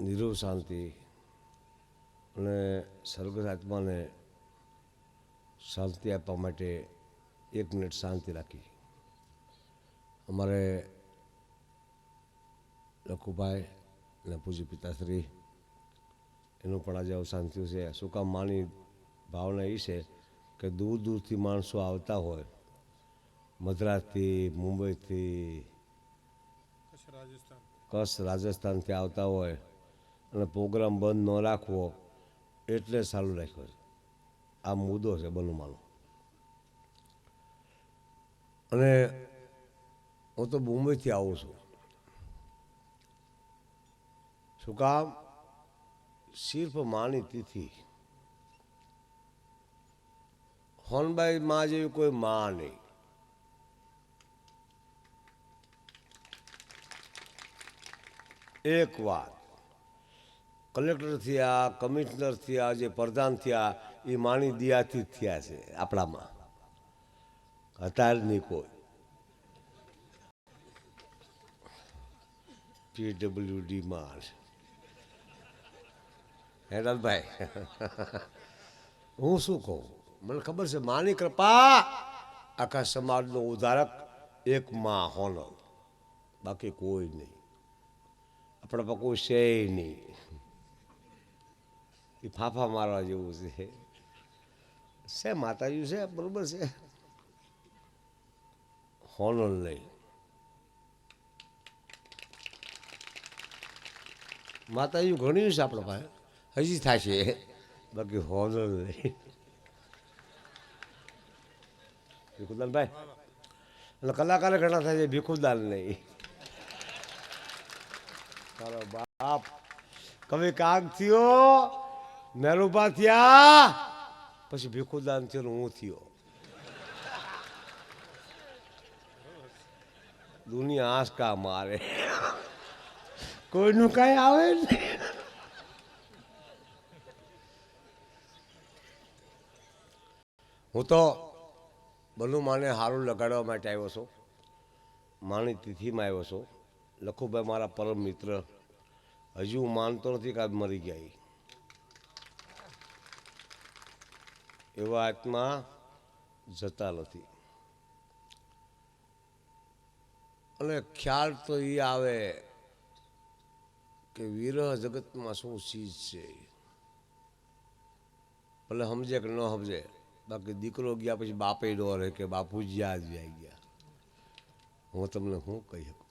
નિરવ શાંતિ અને સર્ગસ આત્માને શાંતિ આપવા માટે 1 મિનિટ શાંતિ રાખી. અમારે લખુભાઈ અને પૂજ્ય પિતાશ્રી એનું પણ આજે અવસાન થયું છે. શું કામ? માની ભાવના એ છે કે દૂર દૂરથી માણસો આવતા હોય, મદ્રાસથી, મુંબઈથી, કચ્છ, રાજસ્થાનથી આવતા હોય અને પ્રોગ્રામ બંધ ન રાખવો એટલે ચાલુ રાખ્યો છે. આ મુદ્દો છે બનુમાનો. અને હું તો મુંબઈથી આવું છું. શું કામ? સિર્ફ માની તિથિ. હોનબાઈ માં જેવી કોઈ માં નહીં. એક વાત, કલેક્ટર થયા, કમિશનર થયા, જે પ્રધાન થયા એ માની દિયાથી જ થયા છે. આપણામાં હતા જ નહીં કોઈ. PWD માં હેરાનભાઈ હું શું કહું? મને ખબર છે માની કૃપા આખા સમાજનો ઉદ્ધારક એક માં હોનર, બાકી કોઈ નહીં. આપણા પર કોઈ છે નહીં. એ ફાફા મારવા જેવું છે માતાજી છે, બરોબર છે, હોનર નહીં. માતાજી ઘણી છે આપણા પાસે, હજી થશે, બાકી હોનર નહીં. ભીખુદાનભાઈ એટલે કલાકાર ઘણા થાય છે, ભીખુદાન નહીં. તારો બાપ કવિ કાગ થયો, મેરુભા થયા, પછી ભીખુદાન થયો, હું થયો. દુનિયા આંસકા મારે, કોઈનું કઈ આવે નહીં. હું તો બનુમાને હારું લગાડવા માટે આવ્યો છું. માની તિથિમાં આવ્યો છું. લખુભાઈ મારા પરમ મિત્ર, હજુ હું માનતો નથી કે આ મરી ગયા. એવા આત્મા જતા નથી. અને ખ્યાલ તો એ આવે કે વિરહ જગતમાં શું ચીજ છે. ભલે સમજે કે ન સમજે, બાકી દીકરો ગયા પછી બાપે ન રહે કે બાપુજી યાદ આવી ગયા. હું તમને શું કહી શકું?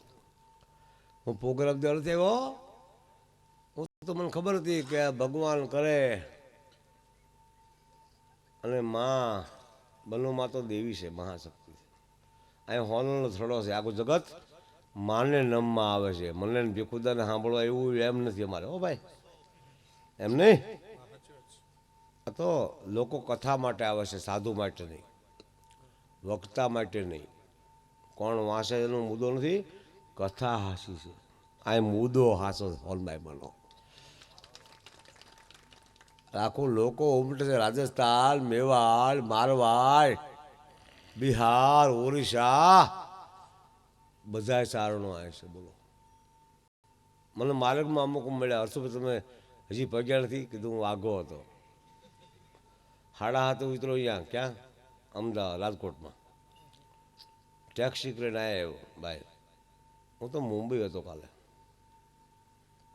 હું પ્રોગ્રામ દેવાનો નથી આવ્યો. હું તો મને ખબર હતી કે ભગવાન કરે અને માં બનુમાં તો દેવી છે, મહાશક્તિ. અહીં હોનરનો થડો છે. આખું જગત માને નમમાં આવે છે. મને ભીખુદાને સાંભળવા એવું એમ નથી અમારે. હો ભાઈ, એમ નહીં. આ તો લોકો કથા માટે આવે છે, સાધુ માટે નહીં, વક્તા માટે નહીં. કોણ વાંચે એનો મુદ્દો નથી, કથા હાસી છે. આ મુદ્દો હાસો હોનભાઈ બનો. આખું લોકો ઉમટે છે. રાજસ્થાન, મેવાડ, મારવાડ, બિહાર, ઓરિસ્સા, બધા ચારણો આવે છે. બોલો, મને માર્ગમાં અમુક મળ્યા. હર્ષુભાઈ તમે હજી પગ્યા નથી? કીધું હું આગો હતો. 7:30 ઉતરો અહીંયા. ક્યાં? અમદાવાદ, રાજકોટમાં. ટેક્સી કરીને આવ્યો ભાઈ. હું તો મુંબઈ હતો કાલે.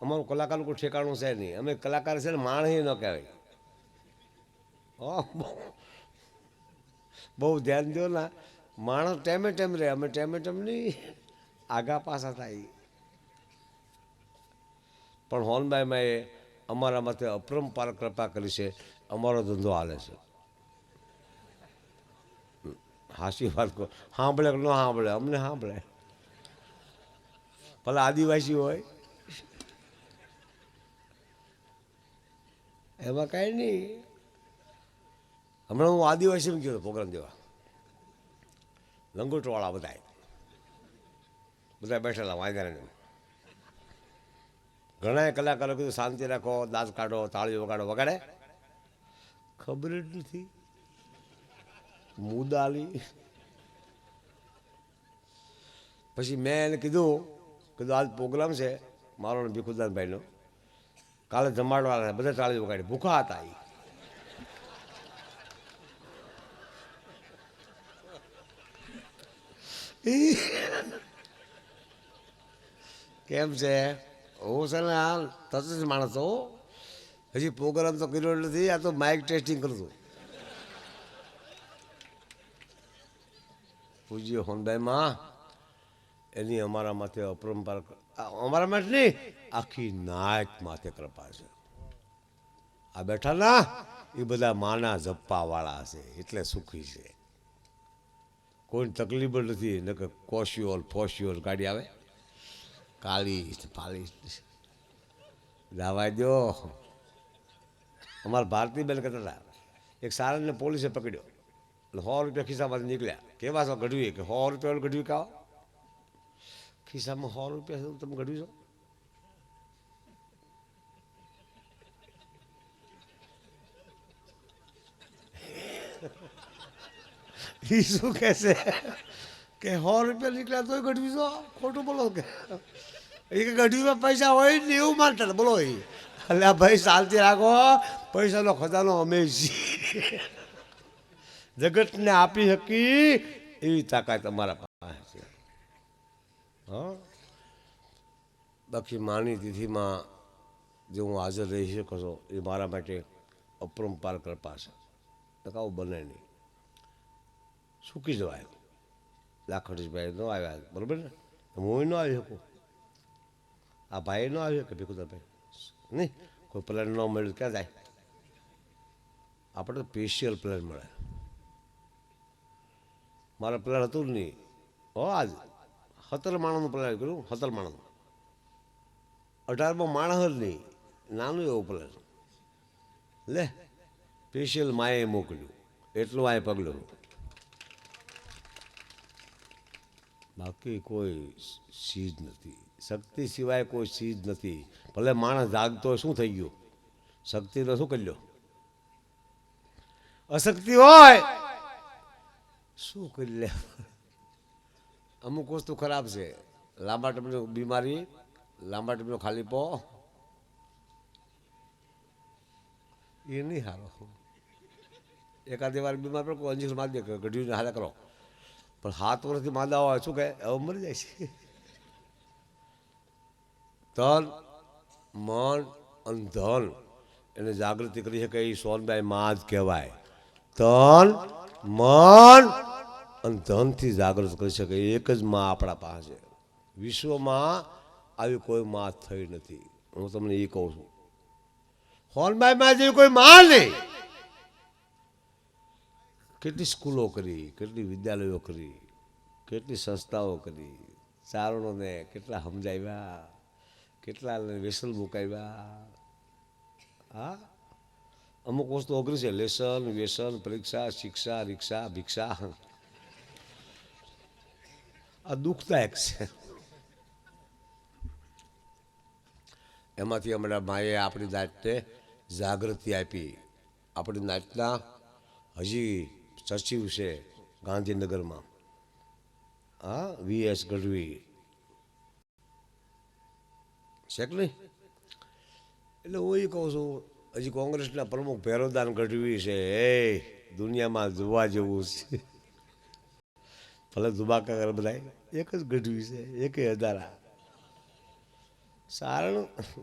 અમારું કલાકારનું કોઈ ઠેકાણું છે નહીં. અમે કલાકાર છે ને માણસ ન કહેવાય. બહુ ધ્યાન દો ને. માણસ ટેમે ટેમ રહે, અમે ટેમે ટેમ નહીં, આગા પાછા થાય. પણ હોનભાઈમાં એ અમારા માથે અપરંપાર કૃપા કરી છે. અમારો ધંધો હાલે છે. હાસી વાત કહો, સાંભળે કે ન સાંભળે, અમને સાંભળે. ભલે આદિવાસી હોય, એમાં કાંઈ નહીં. હમણાં હું આદિવાસીમાં ગયો પ્રોગ્રામ દેવા. લંગોટવાળા બધા બેઠેલા વાંધા. ઘણા કલાકારો કીધું શાંતિ રાખો, દાંત કાઢો, તાળીઓ વગાડો. વગાડે ખબર જ નથી. મુદાલી. પછી મેં એને કીધું આજ પ્રોગ્રામ છે મારો ભીખુદાનભાઈનો, કાલે જમાડવાના બધા તાળી વગાડી, ભૂખા હતા કેમ છે? હું છે ને આ તરત જ માણસ હો, હજી પ્રોગ્રામ તો કર્યો નથી, આ તો માઇક ટેસ્ટિંગ કરતું. પૂજ્ય હોનભાઈ માં એની અમારા માથે અપરંપાર, અમારા માટે નહીં, આખી નાયક માથે કૃપા છે. આ બેઠા ના એ બધા માના જપ્પા વાળા છે એટલે સુખી છે. કોઈ તકલીફ નથી, ન કે કોશિયોલ ફોશિયોલ ગાડી આવે કાળી પાલી જવા દો. અમારા ભારતીબેન કહેતા હતા એક સારંગને પોલીસે પકડ્યો એટલે 100 રૂપિયા ખિસ્સામાંથી નીકળ્યા. કેવા છો ગઢવી? કે 100 રૂપિયા ગઢવી કાઓ ખિસ્સામાં 100 રૂપિયા છે તમે ગઢવી છો? એ શું કહે છે કે 100 રૂપિયા નીકળ્યા તોય ગઢવી છો? ખોટું બોલો કે એ કે ગઢવીમાં પૈસા હોય ને એવું માનતા હતા. બોલો એ એટલે ભાઈ શાંતિ રાખો, પૈસાનો ખજાનો અમે છીએ, જગતને આપી શકી એવી તાકાત અમારા પાસે છે. હા, બાકી માની તિથિમાં જે હું હાજર રહી શકો છો એ મારા માટે અપરંપાર કૃપા છે. ટકાઉ બને નહીં, સૂકી જવાય. લાખોટીભાઈ ન આવ્યા બરાબર ને, હું ન આવી શકું, આ ભાઈ ન આવી શકે ભીખુદાભાઈ નહીં, કોઈ પ્લાન ન મળ્યું ક્યાં જાય? આપણે તો સ્પેશિયલ પ્લાન મળે. મારે પ્લાન હતું જ નહીં હો. આજ 17 માણસનું પ્લાન કર્યું, 17 માણસનું, 18માં માણસ જ નહીં, નાનું એવું પ્લાન લે. સ્પેશિયલ માએ મોકલ્યું એટલું આ પગલું, બાકી કોઈ ચીજ નથી. શક્તિ સિવાય કોઈ ચીજ નથી. ભલે માણસ જાગતો શું થઈ ગયું? શક્તિનો શું કરી લો? અશક્તિ હોય શું કરી લે? અમુક વસ્તુ ખરાબ છે. લાંબા ટાઈમની બીમારી, લાંબા ટાઈમનો ખાલીપો એ નહીં સારો. એકાદી વાર બીમાર પણ કોઈ અંજીર મારી દે ગઢવીને હાલે કરો, પણ 7 વર્ષથી માંદા હોય શું કહે? હવે મરી જાય છે. તન મન અને ધન એને જાગૃતિ કરી શકે એ સોનબાઈ માં જ કહેવાય. તન મન અને ધનથી જાગૃત કરી શકે એક જ માં આપણા પાસે. વિશ્વમાં આવી કોઈ માં થઈ નથી. હું તમને એ કહું છું, સોનબાઈ માં જેવી કોઈ માં નહીં. કેટલી સ્કૂલો કરી, કેટલી વિદ્યાલયો કરી, કેટલી સંસ્થાઓ કરી, ચારણોને કેટલા સમજાવ્યા, કેટલા વ્યસન મુકાવ્યા. હા, અમુક વસ્તુ અઘરી છે. લેસન, વ્યસન, પરીક્ષા, શિક્ષા, રિક્ષા, ભિક્ષા, આ દુઃખદાયક છે. એમાંથી અમારા માએ આપણી નાતને જાગૃતિ આપી. આપણી નાતના હજી સચિવ છે ગાંધીનગરમાં, હા, VS ગઢવી છે કે નહીં? એટલે હું એ કહું છું, હજી કોંગ્રેસના પ્રમુખ ભૈરવદાન ગઢવી છે. એ દુનિયામાં જોવા જેવું છે. ભલે ધુબાકા કરે બધા, એક જ ગઢવી છે, એક હજારા. સારણ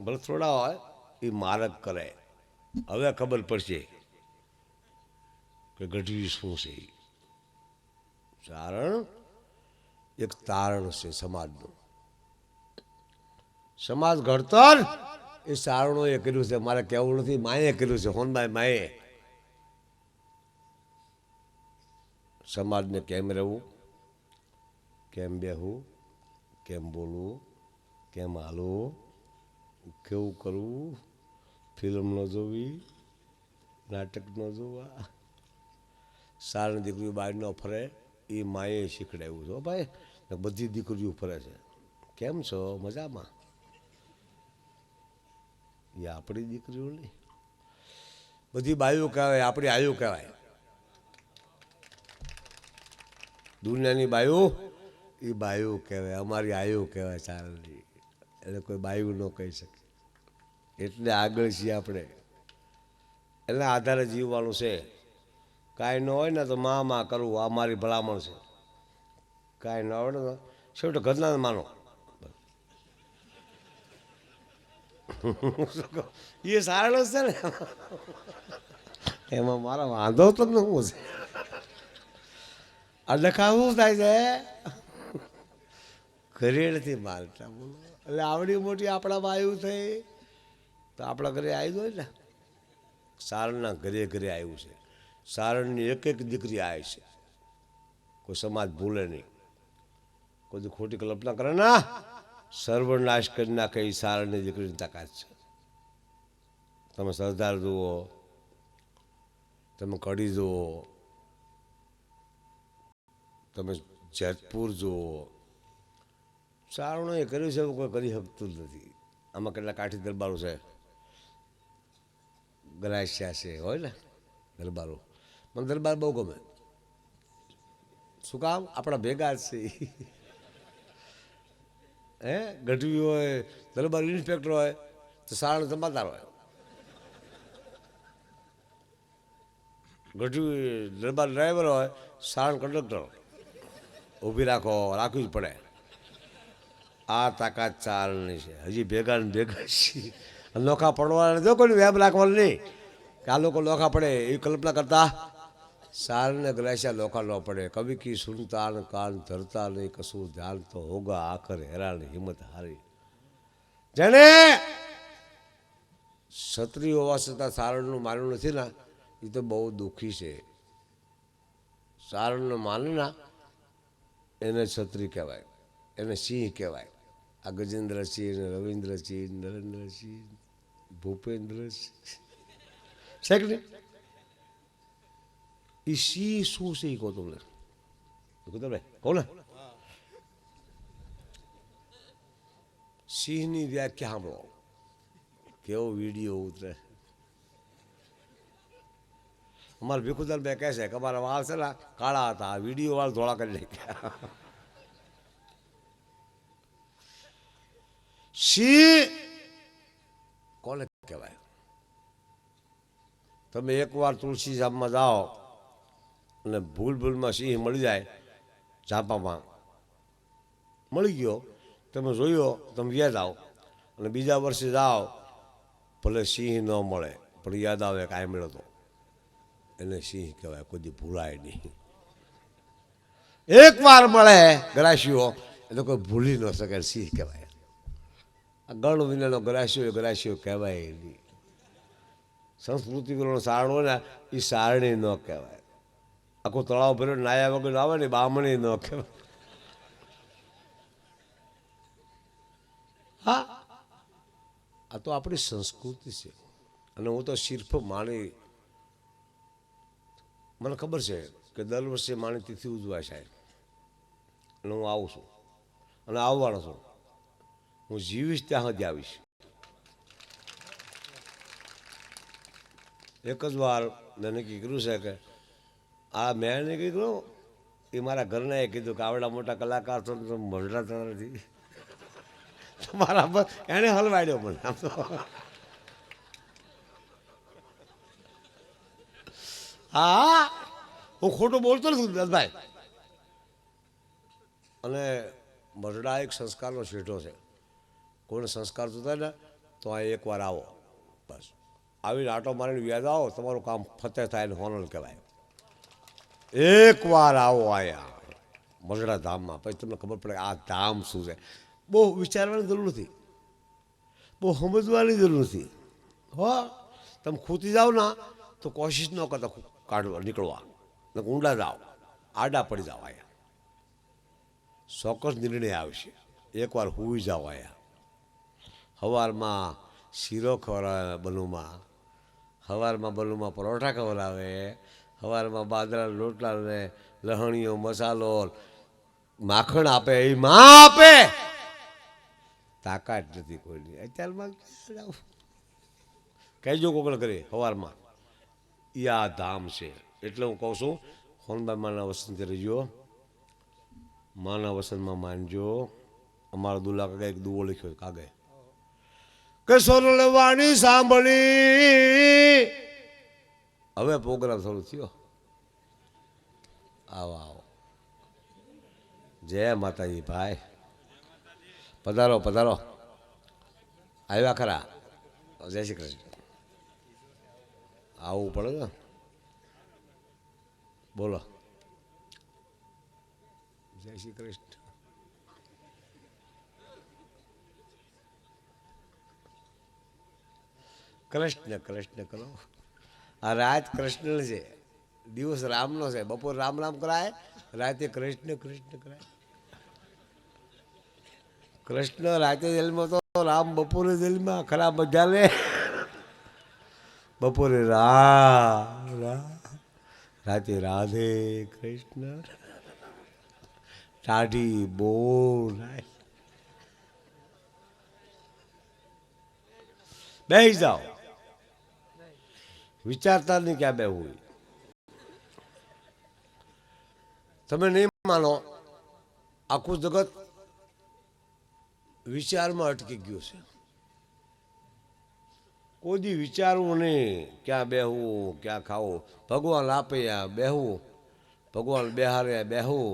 ભલે થોડા હોય એ મારક કરે. હવે ખબર પડશે કે ગઢવી શું છે. ચારણ એક તારણ છે સમાજનું. સમાજ ઘડતર એ ચારણોએ કર્યું છે. મારે કહેવું નથી, માએ કર્યું છે. હોનભાઈ માએ સમાજને કેમ રહેવું, કેમ બેહવું, કેમ બોલવું, કેમ હાલવું, કેવું કરવું, ફિલ્મ ન જોવી, નાટક ન જોવા, સારી દીકરીઓ બહાર ન ફરે એ માએ શીખડાવ્યું છે ભાઈ. બધી દીકરીઓ ફરે છે. કેમ છો? મજામાં? એ આપણી દીકરીઓ નહીં, બધી બાયું કહેવાય, આપણી આયુ કહેવાય. દુનિયાની બાયું એ બાયું કહેવાય, અમારી આયુ કહેવાય. ચાલની એટલે કોઈ બાયું ન કહી શકે. એટલે આગળ છીએ આપણે, એટલે આધારે જીવવાનું છે. કાંઈ ન હોય ને તો માં કરવું, આ મારી ભલામણ છે. કાંઈ ન આવડે ને છેવટે ઘરના માનો. એ સારળ છે ને, એમાં મારા વાંધો તમને શું છે? આ લખા શું થાય છે? ઘરે નથી મારતા, બોલો. એટલે આવડી મોટી આપણામાં આવ્યું થઈ તો આપણા ઘરે આવ્યું હોય ને. સારણના ઘરે ઘરે આવ્યું છે. સારણની એક એક દીકરી આવે છે. કોઈ સમાજ ભૂલે નહીં, કોઈ ખોટી કલ્પના કરે ના, સર્વનાશ કરી નાખે એ સારણની દીકરીની તાકાત છે. તમે સરદાર જુઓ, તમે કડી જુઓ, તમે જેતપુર જુઓ, સારણો એ કર્યું છે એવું કોઈ કરી શકતું જ નથી. આમાં કેટલા કાઠી દરબારો છે, ગરાસિયા છે, હોય ને દરબારો. મને દરબાર બહુ ગમે. શું કામ? આપણા ભેગા જ છે. હે ગઢવી હોય, દરબાર ઇન્સ્પેક્ટર હોય તો સારણ જમાદાર હોય. ગઢવી દરબાર ડ્રાઈવર હોય, સારણ કંડક્ટર. ઊભી રાખો, રાખવી જ પડે. આ તાકાત ચારણની છે. હજી ભેગા ને ભેગા છીએ. નોખા પડવાના જો કોઈ વેબ રાખવાનું નહીં કે આ લોકો નોખા પડે એ કલ્પના કરતા. સારને ગ્રાસ્યા લોખા ન પડે. કવિ કી સુનતા ન કાન ધરતા નહીં, કશું ધ્યાન તો હોગા આખર હેરાન હિંમત હારી. જેને ક્ષત્રિય હોવા છતાં સારણનું માન્યું નથી ને, એ તો બહુ દુઃખી છે. સારણનું માને ના એને ક્ષત્રિય કહેવાય, એને સિંહ કહેવાય. આ ગજેન્દ્રસિંહ, રવિન્દ્રસિંહ, નરેન્દ્રસિંહ, ભૂપેન્દ્રસિંહ છે કે નહીં? એ સિંહ શું છે એ કહો તમને, કહો ને. સિંહની વ્યાખ્યા સાંભળો, કેવો વિડીયો ઉતરે. અમારા ભીખુદાન બે કહે છે કે અમારા વાળ છે ને કાળા હતા, વિડીયો વાળ ધોળા કરી નાખ્યા. સિંહ કોને કહેવાય? તમે એકવાર તુલસી ધામમાં જાઓ અને ભૂલમાં સિંહ મળી જાય, ઝાપામાં મળી ગયો, તમે જોયો, તમે યાદ આવો અને બીજા વર્ષે જાઓ, ભલે સિંહ ન મળે પણ યાદ આવે કાંઈ મળ્યો તો, એને સિંહ કહેવાય. કોઈ ભૂલાય નહીં. એક વાર મળે ગરાસીઓ એટલે કોઈ ભૂલી ન શકે, સિંહ કહેવાય. આ ગણ વિનાનો ગરાસીઓ કહેવાય નહીં. સંસ્કૃતિનો સારણ હોય ને એ સારણી ન કહેવાય. આખું તળાવ ભર્યો નાયા વગર આવે ને બામણી ન કહેવાય. હા, આ તો આપણી સંસ્કૃતિ છે. અને હું તો સિર્ફ માણી, મને ખબર છે કે દર વર્ષે માણી તિથિ ઉજવાય છે અને હું આવું છું અને આવવાનો છું. હું જીવીશ ત્યાં સુધી આવીશ. એક જ વાર મેં નક્કી કર્યું છે કે આ મેં નક્કી કર્યું, એ મારા ઘરનાએ કીધું કે આવડા મોટા કલાકાર છો તો ભંડરાતા નથી. મારા પર એને હલવાડ્યો મને. આમ તો હા, હું ખોટું બોલતો નથી દસભાઈ. અને મરડા એક સંસ્કારનો શેઠો છે. કોઈને સંસ્કાર જોતા ને તો આ એકવાર આવો, બસ આવીને આટો મારીને વ્યાજ આવો, તમારું કામ ફતેહ થાય ને હોનલ કહેવાય. એકવાર આવો આયા મરડા ધામમાં, પછી તમને ખબર પડે આ ધામ શું છે. બહુ વિચારવાની જરૂર નથી, બહુ સમજવાની જરૂર નથી. હો, તમે ખૂતી જાઓ ને તો કોશિશ ન કરતા કાઢવા નીકળવા, ઊંડા જાઓ, આડા પડી જાઓ. આયા ચોક્કસ નિર્ણય આવશે. એકવાર હુઈ જાઓ. આયા સવારમાં શીરો ખવડાવે બલુમાં, સવારમાં બલુમાં પરોઠા ખવડાવે, સવારમાં બાજરાના રોટલા ને લહણીઓ મસાલો માખણ આપે, એ માં આપે. તાકાત નથી કોઈની અત્યારમાં. કહેજો કોકડ કરે સવારમાં એ આ ધામ છે. એટલે હું કહું છું, હોનભાઈ માના વસનથી રહીજો, માના વસનમાં માનજો. અમારા દુલ્લા કાકા એક દુવો લખ્યો કાગે કે સોનલ વાણી સાંભળી. હવે પ્રોગ્રામ શરૂ થયો. આવો આવો, જય માતાજી ભાઈ, પધારો પધારો. આવ્યા ખરા? જય શ્રી કૃષ્ણ. આવવું પડે ને, બોલો. જય શ્રી કૃષ્ણ. કૃષ્ણ કૃષ્ણ કરો. આ રાત કૃષ્ણ છે, દિવસ રામનો છે. બપોર રામ રામ કરાય, રાતે કૃષ્ણ કૃષ્ણ કરાય. કૃષ્ણ રાતે જેલમાં તો રામ બપોરે જેલમાં. ખરા મજા લે. બપોરે રાતે રાધે કૃષ્ણ. ટાઢી બોલ બેસી જાઓ. વિચારતા નહીં ક્યાં બેહવું. તમે નહીં માનો, આખું જગત વિચારમાં અટકી ગયું છે. કોઈ દી વિચારવું નહીં ક્યાં બેહવું ક્યાં ખાવું. ભગવાન આપે બેહવું, ભગવાન બેહારે બેહવું,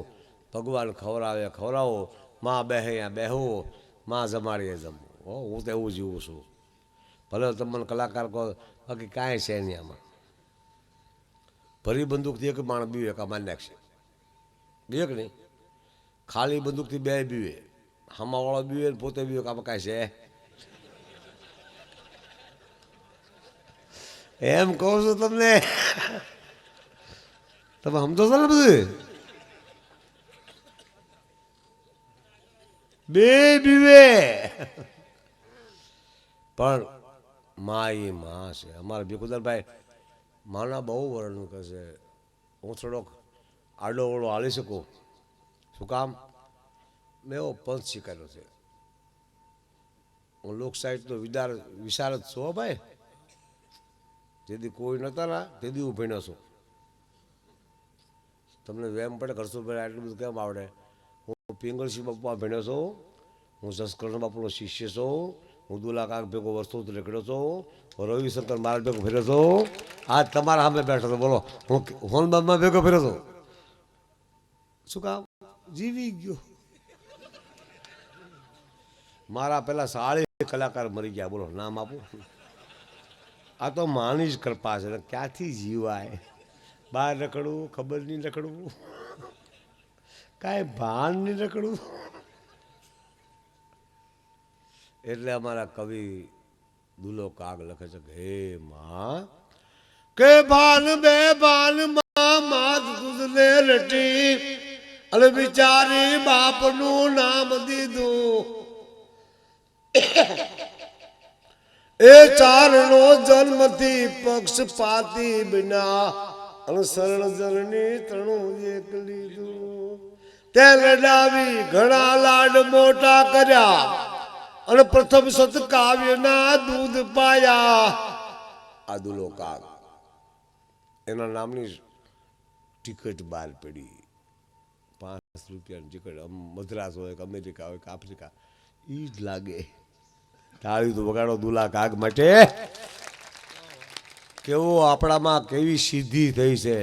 ભગવાન ખવડાવે ખવડાવો, માં બેહે બેહવું, માં જમાડીએ જમવું. હો, હું તો એવું જીવું છું. ભલે તમને કલાકાર કહો, બાકી કાંઈ છે નહીં આમાં. ભરી બંદૂકથી એક માણસ બીવે કા મારી નાખશે, બીવે કે નહીં? ખાલી બંદૂકથી બે બીવે, હામાવાળો બીવે પોતે બીવે, કામાં કાંઈ છે? એમ કહું છું તમને. તમે સમજો છો ને બધું? બે બીવે પણ માં એ માં છે. અમારા ભીખુદારભાઈ માના બહુ વર્ણન કરશે. હું થોડોક આડો ઓળો હાલી શકું. શું કામ? મેં એવો પંથ સ્વીકાર્યો છે. હું લોક સાહિત્યનો વિશારદ છું ભાઈ. જેથી કોઈ નહોતા ને તેથી હું ભણ્યો છું. તમને વેમ પડે કરશુભાઈ આટલું બધું કેમ આવડે? હું પિંગળસિંહ બાપા ભણ્યો છું, હું જસકૃષ્ણ બાપુનો શિષ્ય છું, હું દુલાકાક ભેગો વર્ષોથી નીકળ્યો છું, હું રવિશંકર મારા ભેગો ફેર્યો છું. આજ તમારા સામે બેઠો હતો, બોલો. હું હોનબાબમાં ભેગો ફેર્યો છું. શું કામ? જીવી ગયો. મારા પેલા 40 કલાકાર મરી ગયા, બોલો. નામ આપું? આ તો માની જ કૃપા છે. ક્યાંથી જીવાય? બહાર રખડવું, ખબર નહીં રખડવું, કાંઈ ભાન નહીં રખડવું. એટલે અમારા કવિ દુલો કાગ લખે છે કે હે માં, કે ભાન બે ભાન માં માત તુજને રટી, અને બિચારી બાપનું નામ દીધું. એ ચારનો જન્મથી પક્ષપાતી બિના, અને શરણ જરની તણું એક લીધું. તે લડાવી ઘણા લાડ મોટા કર્યા, અને પ્રથમ સતકાવ્યના દૂધ પાયા. આ દુલો કાગ એના નામની ટિકિટ બહાર પડી. 5 રૂપિયાની ટિકિટ. મદ્રાસ હોય કે અમેરિકા હોય કે આફ્રિકા, એ જ લાગે. તાળી તો વગાડો દુલા કાગ માટે. કેવો આપણામાં કેવી સિદ્ધિ થઈ છે.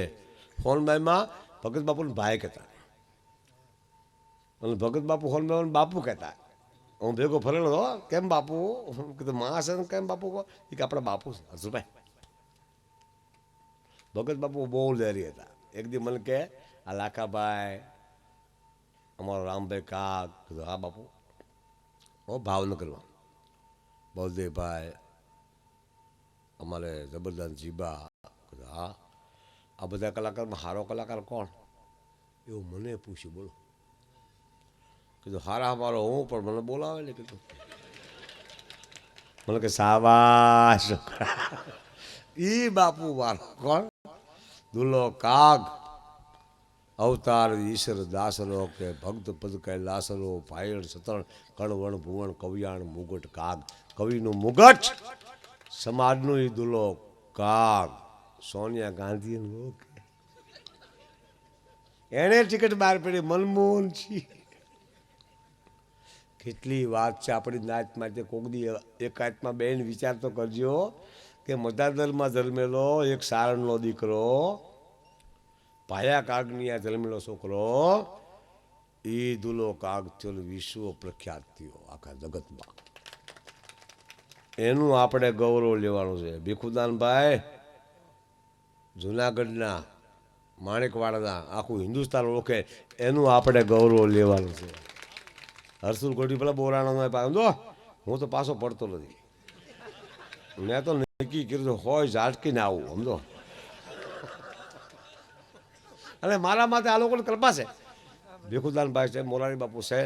હોનબાઈમાં ભગત બાપુને ભાઈ કહેતા, અને ભગત બાપુ હોનબાઈ બાપુ કહેતા. હું ભેગો ફરેલો હતો. કેમ બાપુ? કીધું માં છે કેમ બાપુ કહો? એ કે આપણા બાપુ છે હર્ષભાઈ. ભગત બાપુ બહુ લેરી હતા. એક દી મને કહે, આ લાખાભાઈ અમારો રામભાઈ કાક. કીધું હા બાપુ. ઓ ભાવનગરમાં બળદેવભાઈ અમારે જબરદસ્ત જીબા. હા, આ બધા કલાકારમાં સારો કલાકાર કોણ? એવું મને પૂછ્યું, બોલો. કીધું હારા મારો હું, પણ મને બોલાવે ને. કીધું મને કે સાબાશ. ઈ બાપુ મારો કોણ? દુલો કાગ. અવતાર ઈશ્વર દાસરો, કે ભક્ત પદ કૈલાસરો, ભાયણ સતણ કણવણ ભુવણ કવિયાણ મુગટ કાગ. કવિનું મુગટ, સમાજનું ઈ દુલો કાગ. સોનિયા ગાંધી એને ટિકિટ બહાર પડી. મનમોહનસિંહ કેટલી વાત છે આપણી નાત માટે. કોકદી એક આત્મા બેન વિચાર તો કરજો કે મદાદરમાં જન્મેલો એક સારણનો દીકરો, પાયા કાગની આ જન્મેલો છોકરો, એ દુલો કાગ થયો વિશ્વ પ્રખ્યાત થયો આખા જગતમાં. એનું આપણે ગૌરવ લેવાનું છે. ભીખુદાનભાઈ જુનાગઢના માણેકવાડાના આખું હિન્દુસ્તાન ઓળખે એનું આપણે ગૌરવ લેવાનું છે. હરસુલ ગોઢી પેલા બોરાણો સમજો, હું તો પાછો પડતો નથી. મેં તો નક્કી કર્યું હોય ઝાટકીને આવું સમજો. અને મારા માટે આ લોકોને કૃપા છે. ભીખુદાનભાઈ છે, મોરારી બાપુ છે,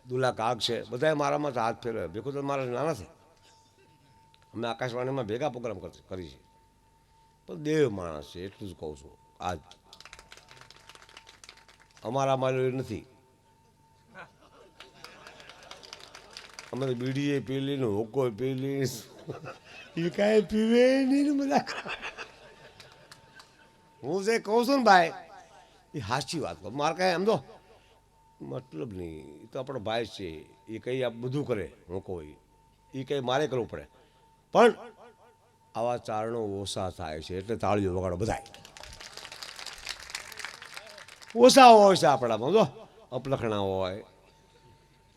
દુલા કાગ છે, બધાએ મારા માટે હાથ ફેરવે. ભીખુદાન મારા નાના છે. અમે આકાશવાણીમાં ભેગા પ્રોગ્રામ કરી છે. પણ દેવ માણસ છે એટલું જ કહું છું. આજ અમારા મારી નથી. અમે તો બીડીએ પી લઈને હોકો પી લઈને એ કાંઈ પીવે નહીં બધા. હું જે કહું છું ને ભાઈ એ સાચી વાત કહું. મારે કાંઈ સમજો મતલબ નહીં. એ તો આપણો ભાઈ છે, એ કંઈ આ બધું કરે. હું કહું એ કંઈ મારે કરવું પડે. પણ આવા ચારણો ઓછા થાય છે એટલે તાળીઓ વગાડો બધા. ઓછા હોય છે આપણામાં જો અપલખણા હોય.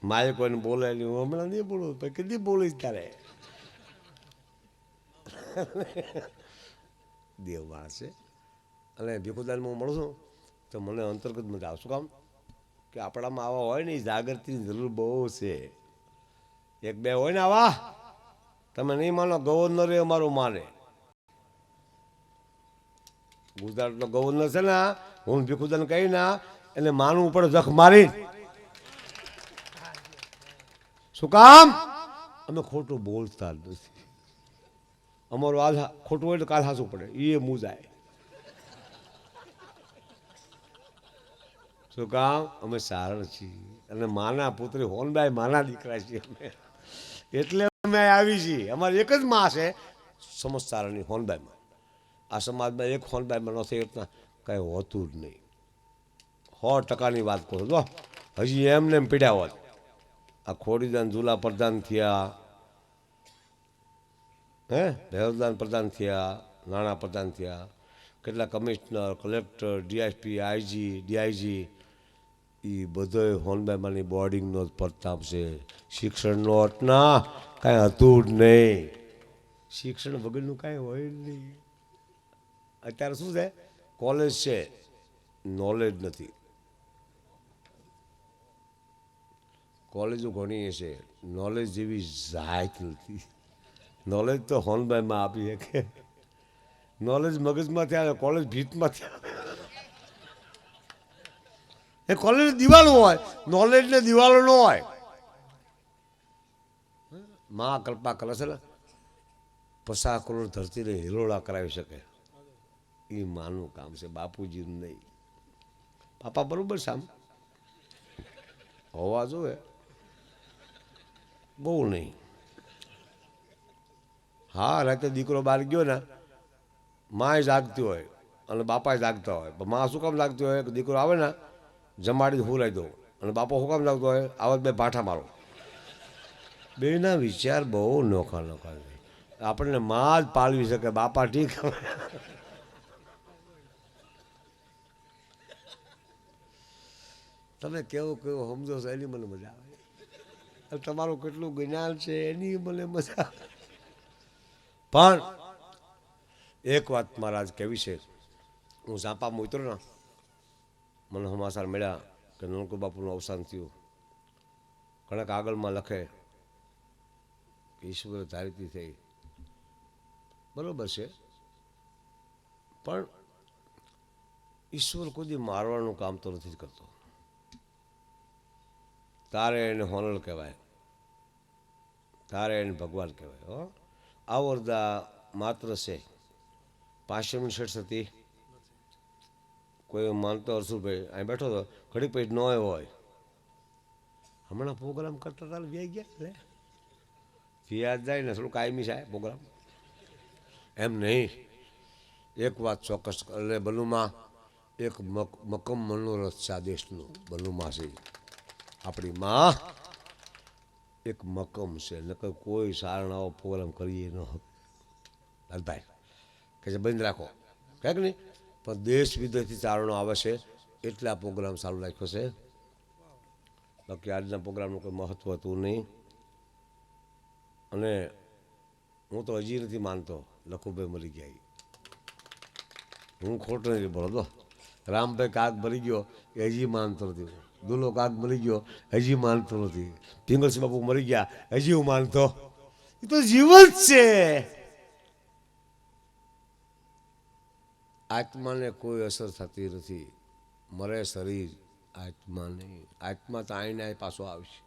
મારે કોઈને બોલે નહીં, હું હમણાં નહીં બોલું પછી કદી બોલીશ તારે. દેવ માણસ છે. અને ભીખુદાનમાં હું મળું છું તો મને અંતર્ગત મજા આવે. શું કામ કે આપણામાં આવા હોય ને એ જાગૃતિની જરૂર બહુ છે. એક બે હોય ને આવા, તમે નહીં માનો ગવર્નર એ અમારું માને. ગુજરાતનો ગવર્નર છે ને, હું ભીખુદાન કહી ના એટલે માનવું પડે જખ મારી. શું કામ અમે ખોટું બોલતા નથી. અમારું આજ ખોટું હોય તો કાલ હાસવું પડે એ મુજાય. શું કામ અમે સારણ છીએ અને માના પુત્રી હોનબાઈ માના દીકરા છીએ અમે. એટલે અમે આવી છીએ. અમારી એક જ માં છે સમજસારણની હોનબાઈમાં. આ સમાજમાં એક હોનબાઈમાં નથી એટલા કાંઈ હોતું જ નહીં. 100%ની વાત કરું તો હજી એમને એમ પીડ્યા હોત. આ ખોડીદાન જુલા પ્રધાન થયા, ભેરદાન પ્રધાન થયા, નાણાં પ્રધાન થયા, કેટલા commissioner, collector, DSP, IG, DIG, એ બધોય હોનબાઈમાંની બોર્ડિંગનો જ પ્રતાપ છે. શિક્ષણનો ના કાંઈ હતું જ નહીં. શિક્ષણ વગરનું કાંઈ હોય જ નહીં. અત્યારે શું છે, કોલેજ છે, નોલેજ નથી. કોલેજો ઘણી છે, નોલેજ જેવી જાત નથી. નોલેજ તો હોનબાઈમાં આપી શકે. નોલેજ મગજમાં થયા, કોલેજ ભીતમાં થયા. એ કોલેજ દિવાલો હોય, નોલેજને દિવાલો ન હોય. માં કલ્પા કરે છે ને 50 કરોડ ધરતીને હિલોળા કરાવી શકે એ માનું કામ છે, બાપુજીનું નહીં. પાપા બરોબર છે આમ હોવા જોઈએ, બહુ નહીં. હા રાતે દીકરો બહાર ગયો ને માએ જાગતી હોય અને બાપાએ જાગતા હોય. પણ માં શું કામ જાગતી હોય કે દીકરો આવે ને જમાડી હુરાઈ દો, અને બાપો શું કામ જાગતો હોય આવત બે ભાઠા મારો. બેના વિચાર બહુ નોખા નોખા છે. આપણને માં જ પાલવી શકે, બાપા ઠીક. તમે કેવું કેવું સમજો છો એની મને મજા આવે. તમારું કેટલું જ્ઞાન છે એની મને મજા આવે. પણ એક વાત મારે આજ કહેવી છે. હું ઝાંપામાં ઉતરો ને મને સમાચાર મળ્યા કે નનકુ બાપુનું અવસાન થયું. ઘણાક આગળમાં લખે કે ઈશ્વર ધારિતી થઈ. બરાબર છે, પણ ઈશ્વર કોઈ મારવાનું કામ તો નથી જ કરતો. તારે એને હોનર કહેવાય, તારે એને ભગવાન કહેવાય. હો આવો અર્ધા માત્ર છે. 5 મિનિટ થતી કોઈ માનતો હરસુભાઈ અહીં બેઠો હતો, ઘડીક પછી ન હોય. હમણાં પ્રોગ્રામ કરતા હતા વ્યાઈ ગયા લે વ્યાજ જાય ને થોડું કાયમી થાય પ્રોગ્રામ. એમ નહીં, એક વાત ચોક્કસ એટલે બલુમાં એક મકમ મનોરથ છે આ દેશનું. બલુમાં છે આપણી માં એક મકમ છે, નકર કોઈ સારણાઓ પ્રોગ્રામ કરીએ ન લાલભાઈ કે જે બંધ રાખો કાંઈક નહીં, પણ દેશ વિદેશથી ચારણો આવે છે એટલે આ પ્રોગ્રામ ચાલુ રાખ્યો છે. બાકી આજના પ્રોગ્રામનું કોઈ મહત્ત્વ હતું નહીં. અને હું તો હજી નથી માનતો લખુભાઈ મરી ગયા. હું ખોટો નથી બોલતો. રામભાઈ કાગ મરી ગયો એ હજી માનતો નથી. દુલો કાગ મરી ગયો હજી માનતો નથી. પિંગલસિંહ બાપુ મરી ગયા હજી હું માનતો. એ તો જીવન છે. આત્માને કોઈ અસર થતી નથી. મરે શરીર, આત્મા નહીં. આત્મા તો આઈને પાછો આવશે.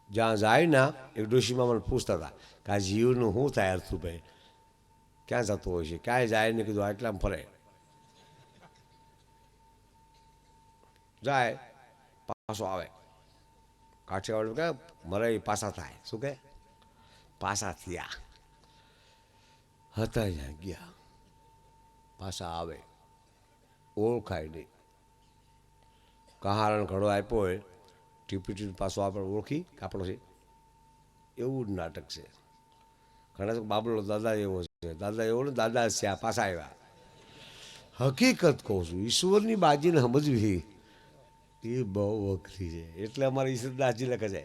જ્યાં જાય ના એક ડોશીમાં મને પૂછતા હતા કે આ જીવનું શું થાય અર્થુભાઈ, ક્યાં જતું હોય છે, ક્યાંય જાય ને કીધું આટલામાં ફરે જાય પાછો આવે. કાઠિયાવાડ કે મરે પાછા થાય, શું કે પાછા થયા હતા જ્યાં ગયા પાછા આવે, ઓળખાય નહીં. કહારણ ઘડો આપ્યો હોય ટીપી પાછો આપણે ઓળખી આપણો છે એવું જ નાટક છે. ઘણા બાબલો દાદા એવો છે, દાદા એવો ને દાદા છે આ પાછા આવ્યા. હકીકત કહું છું, ઈશ્વરની બાજીને સમજવી એ બહુ અઘરી છે. એટલે અમારે ઈશ્વરદાસજી લખે છે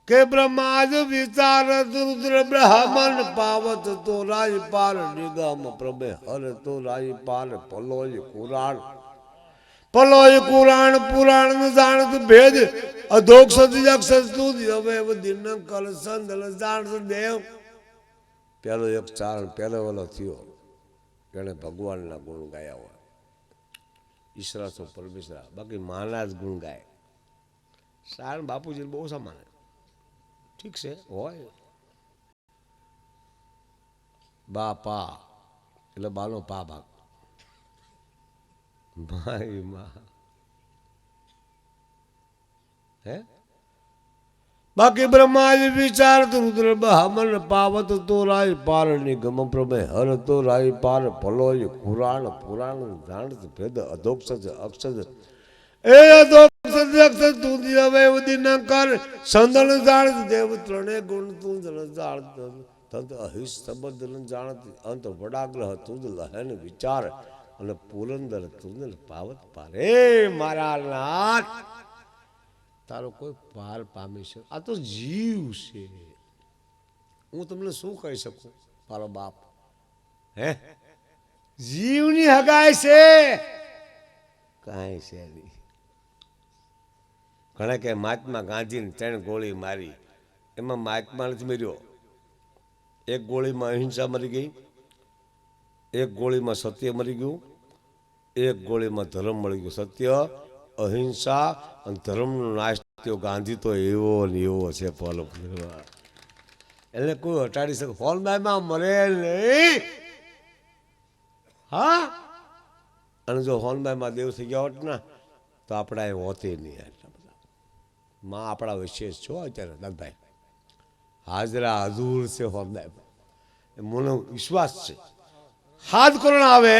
કે બ્રહ્માજ વિચાર રુદ્ર બ્રાહ્મણ પાવત તો રાજપાલ નિગમ પ્રભે હર તો રાજપાલ પલોય કુરાણ પલોય કુરાણ પુરાણ જાણત ભેદ અધોક્ષ અક્ષર તું હવે દિન કલ સંદલ જાણત દેવ. પેલો એક ચારણ પેલો વાલો થયો એને ભગવાનના ગુણ ગાયા હોય. ઈશ્વર તો પરમેશ્વર, બાકી માના જ ગુણ ગાય. સારણ બાપુજી બહુ સમાન ઠીક છે હોય. બા પા એટલે બાનો પા ભાગ ભાઈ મા હે. બાકી બ્રહ્માજ વિચાર રુદ્ર બ્રાહ્મણ પાવત તો રાય પાર નિગમ પ્રમે હર તો રાય પાર પલોય પુરાણ પુરાણ જાણત ભેદ અધોક્ષજ અક્ષજ એ અધોક્ષજ અક્ષજ તું હવે ઉદિન કર સંદન જાણત દેવ ત્રણે ગુણ તું જાણત તંત અહિસ સંબંધ જાણત અંત વડાગ્રહ તું લહેન વિચાર અને પુરંદર તું પાવત પારે. મારા નાથ તારો કોઈ પાર પામી છે. આ તો જીવ છે. હું તમને શું કહી શકું મારો બાપ હે. જીવની હગાય છે કાંઈ છે નહીં. ઘણા કે મહાત્મા ગાંધીને 3 ગોળી મારી, એમાં મહાત્મા નથી મર્યો. એક ગોળીમાં અહિંસા મરી ગઈ, એક ગોળીમાં સત્ય મરી ગયું, એક ગોળીમાં ધર્મ મળી ગયું. સત્ય અહિંસા અને ધર્મનો નાશ થયો. ગાંધી તો એવો ને એવો છે ફોલો કરવા એટલે કોઈ હટાડી શકે. હોલમાયમાં મરે નહીં. હા, અને જો હોલમાયમાં દેવ થઈ ગયા હોત ને તો આપણા એ હોતે નહીં એટલા બધા. માં આપણા વિશેષ છો અત્યારે દાદભાઈ હાજરા હજુર છે હોલમાયમાં. મને વિશ્વાસ છે હાથ કરોણ આવે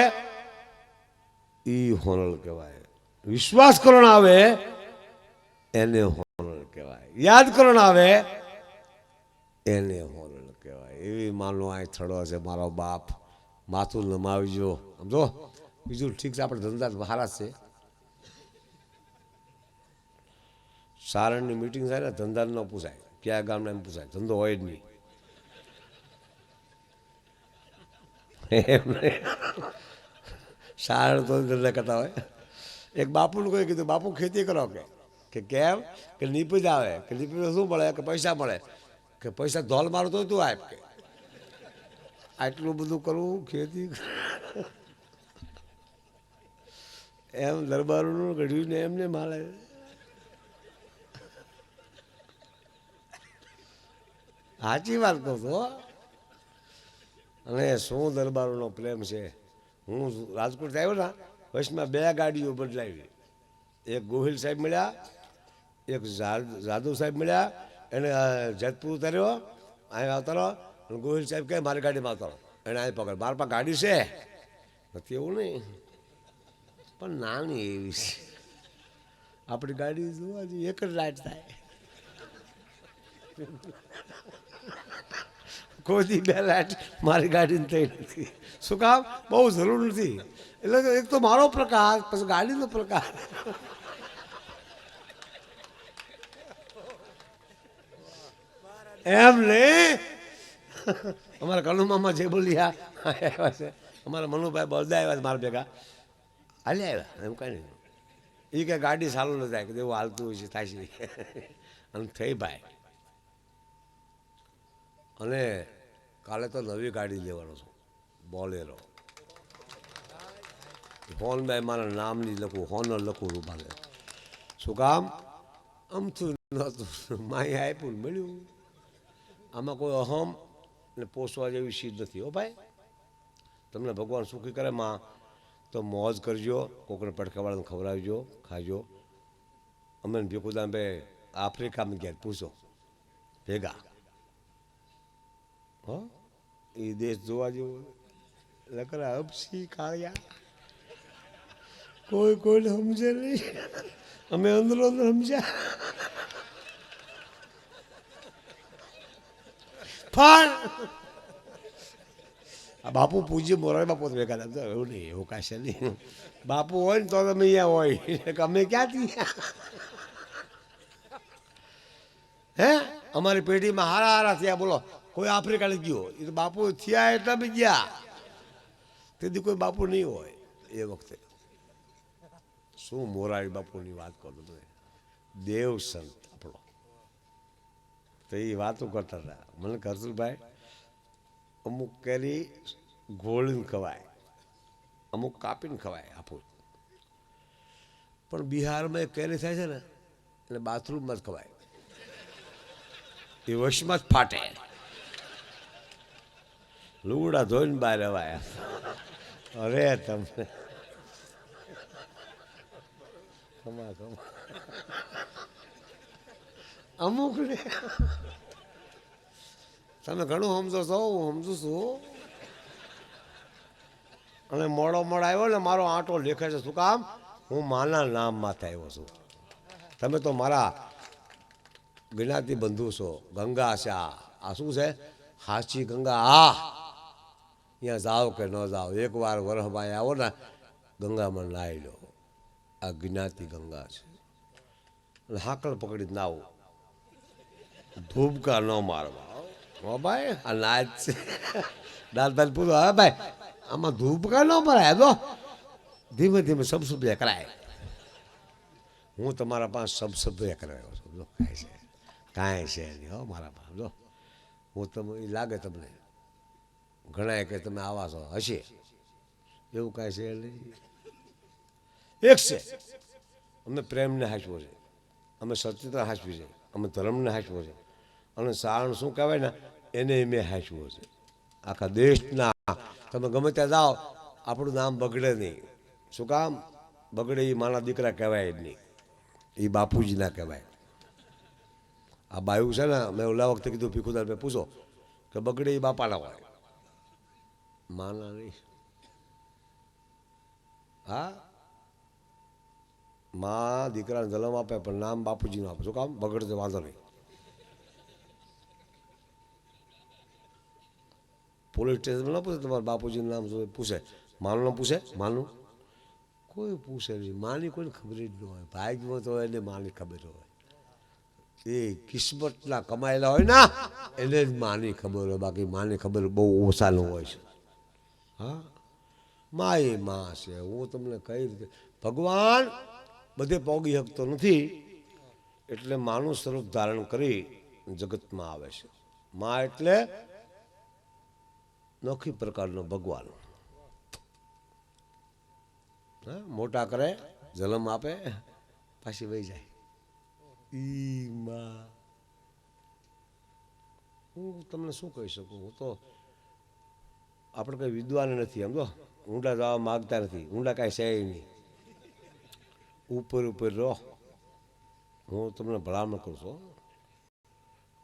એ હોનલ કહેવાય, વિશ્વાસ કરોણ આવે એને હોનલ કહેવાય, યાદ કરોણ આવે એને હોનલ કહેવાય. એવી માનો આ થડો છે મારો બાપ. માથું નમાવીજો સમજો. બીજું ઠીક છે આપણે ધંધા સારા છે. સારણની મિટિંગ થાય ને ધંધા ન પૂછાય, કયા ગામના એમ પૂછાય, ધંધો હોય જ નહીં. સારણ તો ધંધા કરતા હોય. એક બાપુનું કોઈ કીધું બાપુ ખેતી કરો કે કેમ કે નીપજ આવે કે નીપજ શું મળે કે પૈસા મળે કે પૈસા ધોલ મારું તો તું આપ કે આટલું બધું કરવું ખેતી એમ દરબારોનું ઘડ્યું ને એમને માલે. સાચી વાત કહું તો. અને શું દરબારોનો પ્રેમ છે. હું રાજકોટ આવ્યો ને વચમાં 2 ગાડીઓ બદલાવી. એક ગોહિલ સાહેબ મળ્યા, એક જાદવ સાહેબ મળ્યા. એને જેતપુર ઉતાર્યો, અહીં આવતારો. ગોહિલ સાહેબ કહે મારી ગાડીમાં આવતારો. એને અહીં પકડ મારા પાસે ગાડી છે નથી એવું નહીં પણ નાની એવી છે. આપણી ગાડી જોવા જઈએ એક જ લાઈટ થાય. કોઈ દી બે લાઈટ મારી ગાડીને થઈ નથી. શું કામ? બહુ જરૂર નથી. એટલે એક તો મારો પ્રકાર, પછી ગાડીનો પ્રકાર. એમ નહીં. અમારા કનુમામાં જે બોલ્યા આવ્યા છે, અમારા મનુભાઈ બળદા આવ્યા છે મારા ભેગા, હાલે આવ્યા એમ કાંઈ નહીં. એ કે ગાડી સારું ન થાય કે એવું હાલતું હોય છે થાય છે. અને થઈ ભાઈ. અને કાલે તો નવી ગાડી લેવાનો છું, બોલેરો. હોર્નભાઈ મારા નામ નહીં લખું, હોનર લખું રૂપાલે. શું કામ? અમથું નહોતું, માઈ આપ્યું ને મળ્યું. આમાં કોઈ અહમ ને પોસવા જેવી ચીજ નથી હો ભાઈ. તમને ભગવાન સુખી કરે માં તો મોજ કરજો, કોકને પડકાવાળાને ખવડાવજો, ખાજો. અમે ભીખુદાન ભાઈ આફ્રિકામાં ગયા પૂછો ભેગા. હો એ દેશ જોવા જેવો લકડા હપસી કાળિયા કોઈ કોઈને સમજે નહીં. અમે અંદરો અંદર સમજ્યા. પણ આ બાપુ પૂજ્ય મોરારી બાપુ ભેગા હતા, એવું નહીં, એવું કાંઈ છે નહીં. બાપુ હોય ને તો તમે અહીંયા હોય, અમે ક્યાંથી. હે અમારી પેઢીમાં હારા હારા થયા બોલો, કોઈ આફ્રિકા લઈ ગયો એ તો બાપુ થયા એટલા બી ગયા. તેથી કોઈ બાપુ નહીં હોય એ વખતે. શું મોરારી બાપુની વાત કરું તમે, દેવ સંત આપણો. તો એ વાતો કરતા હતા. મને કરશુભાઈ અમુક કેરી ગોળીને ખવાય, અમુક કાપીને ખવાય આપું. પણ બિહારમાં એક કેરી થાય છે ને એટલે બાથરૂમમાં જ ખવાય, એ વશમાં જ ફાટે. લુગડા ધોઈને બહાર અવાય. અરે તમને અમુક ને તમે ઘણું સમજો છો, હું સમજુ છું. અને મોડો આવ્યો ને મારો આંટો લેખે છે. શું કામ? હું માના નામ માથે આવ્યો છું. તમે તો મારા જ્ઞાતિ બંધુ છો. ગંગા છે આ શું છે? હાચી ગંગા. અહીંયા જાઓ કે ન જાઓ, એકવાર વરહમાં આવો ને ગંગામાં નાહી લો. આ જ્ઞાતિ ગંગા છે. અને હાકલ પકડી નાવું, ધૂબકા ન મારવા. હો ભાઈ આ નાચ છે. દાદભાઈ પૂછો, હા ભાઈ આમાં ધૂબકા ન મરાય, તો ધીમે ધીમે સબસબે કરાય. હું તમારા પાસે સબસબે કરાવ્યો છું. જો કાંઈ છે, કાંઈ છે નહીં હો મારા પાસે. જો હું તમને એ લાગે તમને ઘણા કે તમે આવા છો, હશે એવું કાંઈ છે નહીં. એક છે, અમે પ્રેમને હાચવો છે, અમે સત્યતા હાચવી છે, અમે ધર્મને હાચવો છે. અને સારણ શું કહેવાય ને એને મેં હાચવો છે. આખા દેશના તમે ગમે ત્યાં જાઓ આપણું નામ બગડે નહીં. શું કામ બગડે? એ મારા દીકરા કહેવાય જ નહીં, એ બાપુજી ના કહેવાય. આ બાયું છે ને, મેં ઓલા વખતે કીધું ભીખુદાર મેં પૂછો કે બગડે એ બાપાના હોય, માના નહીં. હા માં દીકરાને જન્મ આપે પણ નામ બાપુજીનું આપે. શું કામ? બગડે તો વાંધો નહીં. પોલીસ સ્ટેશન ન પૂછે તમારા બાપુજીનું નામ શું પૂછે? માનું નામ પૂછે? માનું કોઈ પૂછે નહીં. માની કોઈને ખબર જ ન હોય. ભાગ્યમાં તો એને માની ખબર હોય. એ કિસ્મતના કમાયેલા હોય ને એને જ માની ખબર હોય, બાકી માની ખબર બહુ ઓછાનું હોય છે. હા મા એ માં છે. હું તમને કઈ રીતે ભગવાન બધે પોગી શકતો નથી એટલે માનું સ્વરૂપ ધારણ કરી જગતમાં આવે છે. માં એટલે નોખી પ્રકારનો ભગવાન. હા મોટા કરે, જન્મ આપે, પાછી વહી જાય. ઈ માં હું તમને શું કહી શકું? હું તો આપણે કંઈ વિદ્વાન નથી, સમજો ઊંડા જવા માગતા નથી. ઊંડા કાંઈ છે નહીં, ઉપર ઉપર રહો. હું તમને ભલામણ કરું છું,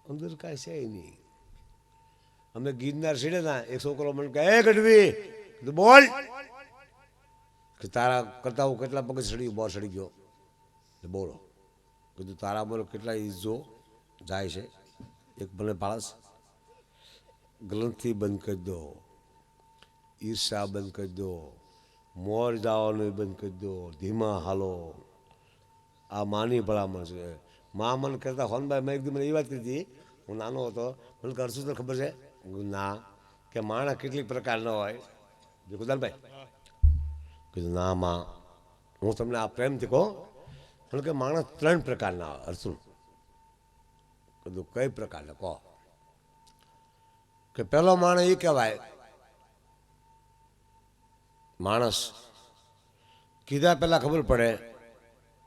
અંદર કાંઈ છે નહીં. અમે ગિરનાર સીડે ના એક છોકરો મને કહે, એ ગઢવી બોલ કે તારા કરતા હું કેટલા પગ સડી બહાર સડી ગયો. બોલો કીધું તારા બોલો કેટલા ઇંચો જાય છે. એક ભલે પાળસ, ગ્રંથિ બંધ કરી દો, ઈર્ષા બંધ કરી દો, મોર જવાનું બંધ કરી દો, ધીમા હાલો. આ માની ભલામણ છે. મા મને કહેતા હોનભાઈ મેં એકદમ મને એ વાત કરી હતી, હું નાનો હતો, મને કરશું તો ખબર છે ના કે માણસ કેટલીક પ્રકારના હોય. કુદાલભાઈ કીધું ના માં, હું તમને આ પ્રેમથી કહું, એટલે કે માણસ 3 પ્રકારના હોય. અર્જુન કીધું કઈ પ્રકારના કહો. કે પેલો માણસ એ કહેવાય માણસ કીધા પહેલા ખબર પડે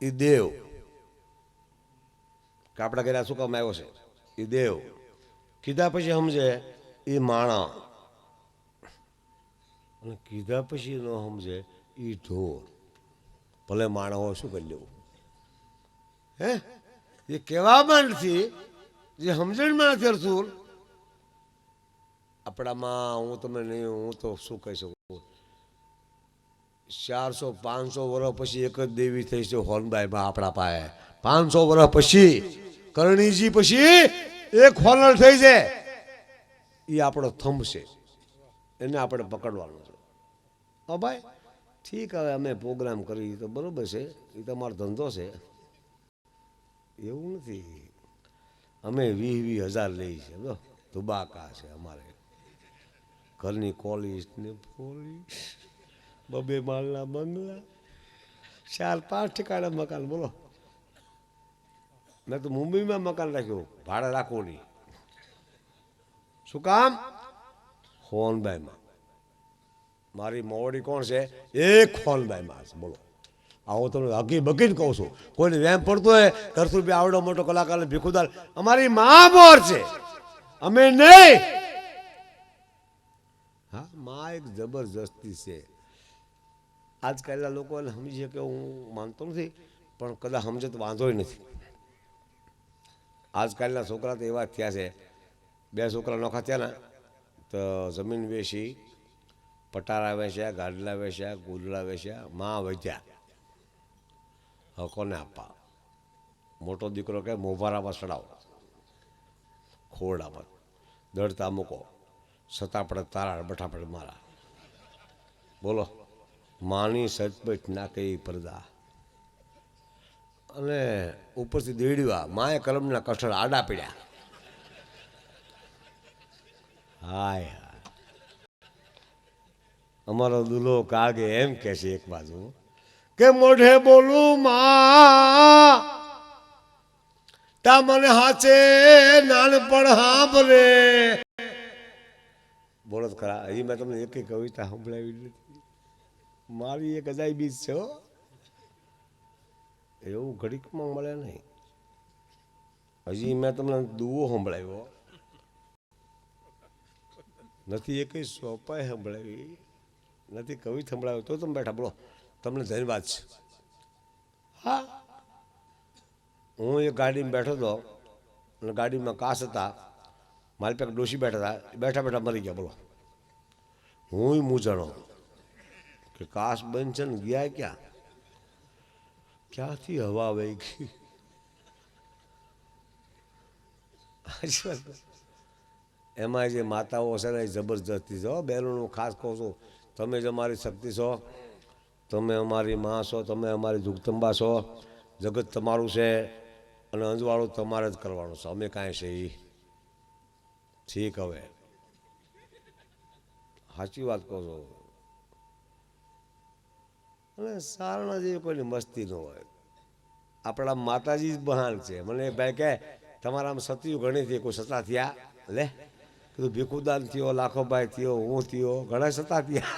એ દેવ, કે આપણા ઘરે શું કામ આવ્યો છે એ દેવ. કીધા પછી સમજે એ માણા, અને કીધા પછી ન સમજે એ ઢોર. ભલે માણા હોય શું કરી લેવું? હે એ કહેવામાં નથી, જે સમજણમાં નથી. અર્જુન આપણામાં હું તમને નહીં, હું તો શું કહી શકું, 400-500 વર્ષ પછી એક જ દેવી થઈ છે હોનબાઈમાં આપણા પાસે. 500 વર્ષ પછી કરણીજી પછી એક હોનર થઈ છે. એ આપણો થંભ છે, એને આપણે પકડવાનું છે. હા ભાઈ ઠીક, હવે અમે પ્રોગ્રામ કરી તો બરોબર છે, એ તમારો ધંધો છે, એવું નથી. અમે 20,000 લઈએ છીએ. જો ધુબાકા છે અમારે, ઘરની કોલીસ ને પોલીસ, 2 માળના બંગલા, 4-5 ઠેકાણા મકાન. બોલો, મેં તો મુંબઈમાં મકાન રાખ્યું, ભાડે રાખવું નહીં. શું કામ? હોનબાઈમાં. મારી મોવડી કોણ છે? એક હોનબાઈમાં છે. બોલો, આવો તમને હકી બકીને કહું છું. કોઈને વેમ પડતો હોય કરશું બી આવડો મોટો કલાકાર ભીખુદાર, અમારી મા મોર છે, અમે નહીં. હા, માં એક જબરજસ્તી છે. આજકાલના લોકો એને સમજી શકે હું માનતો નથી, પણ કદાચ સમજે તો વાંધો નથી. આજકાલના છોકરા તો એવા થયા છે, 2 છોકરા નોખા થયા ને તો જમીન વેચી, પટારા વેચ્યા, ગાડલા વેચ્યા, ગુદડા વેચ્યા, માં વધ્યા. હવે કોને આપવા? મોટો દીકરો કહે મોભારામાં ચડાવો, ખોરડામાં દળતા મૂકો, સતા પડે તારા, બઠા પડે મારા. બોલો, માની સચપટ નાખે પડદા, અને ઉપરથી દેડવા માએ કલમના કઠણ આડા પીડ્યા. હાય હાય, અમારો દુલો કાગે એમ કે છે એક બાજુ કે મોઢે બોલું માં તા મને હાચે નાનપણ સાંભળે. બોલો ખરા, હજી મેં તમને એક કવિતા સંભળાવી નથી. મારી એક અજાયબી છે હો, એવું ઘડીકમાં મળે નહીં. હજી મેં તમને દુઓ સંભળાવ્યો નથી, એક સોપાઈ સંભળાવી નથી, કવિ સંભળાવ્યો તો તમે બેઠા. બોલો, તમને ધન્યવાદ છે. હા, હું એક ગાડીમાં બેઠો હતો અને ગાડીમાં કાસ હતા, મારી પાસે ડોશી બેઠા હતા, બેઠા બેઠા મરી ગયા. બોલો, હું મૂંઝાણો કે કાસ બંધ છે ને ગયા ક્યાં, ક્યાંથી હવા વહી ગઈ. એમાં જે માતાઓ છે ને એ જબરજસ્તી છો બહેનોનું, ખાસ કહું છું. તમે જ અમારી શક્તિ છો, તમે અમારી મા છો, તમે અમારી જુગતંબા છો. જગત તમારું છે અને અંજવાળું તમારે જ કરવાનું છે, અમે કાંઈ છે એ ઠીક. હવે સાચી વાત કહો છો. અને સારણા જેવી કોઈની મસ્તી ન હોય. આપણા માતાજી જ બહાન છે. મને ભાઈ કહે તમારામાં સતીયું ઘણી થઈ, કોઈ સતા થયા? લે કીધું ભીખુદાન થયો, લાખોભાઈ થયો, હું થયો, ઘણા સતા થયા.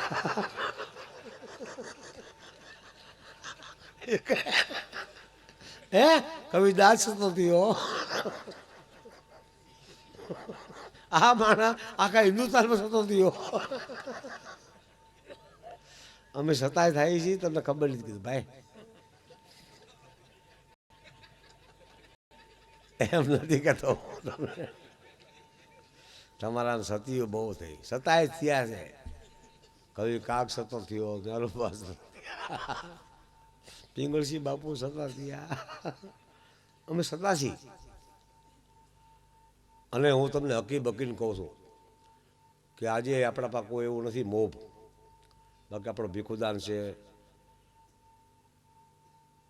હે કવિદાસ સતો થયો. આ માણા આખા હિન્દુસ્તાનમાં સતો થયો. અમે સતાય થાય છીએ, તમને ખબર નથી. કીધું ભાઈ એમ નથી કહેતો, તમારા સતીઓ બહુ થઈ, સતાય થયા છે. કવિ કાક સતો થયો, નરુબા પિંગળસિંહ બાપુ સતા થયા. અમે સતાસી. અને હું તમને હકી બકીને કહું છું કે આજે આપણા પાસે કોઈ એવું નથી મોભ, બાકી આપણો ભીખુદાન છે.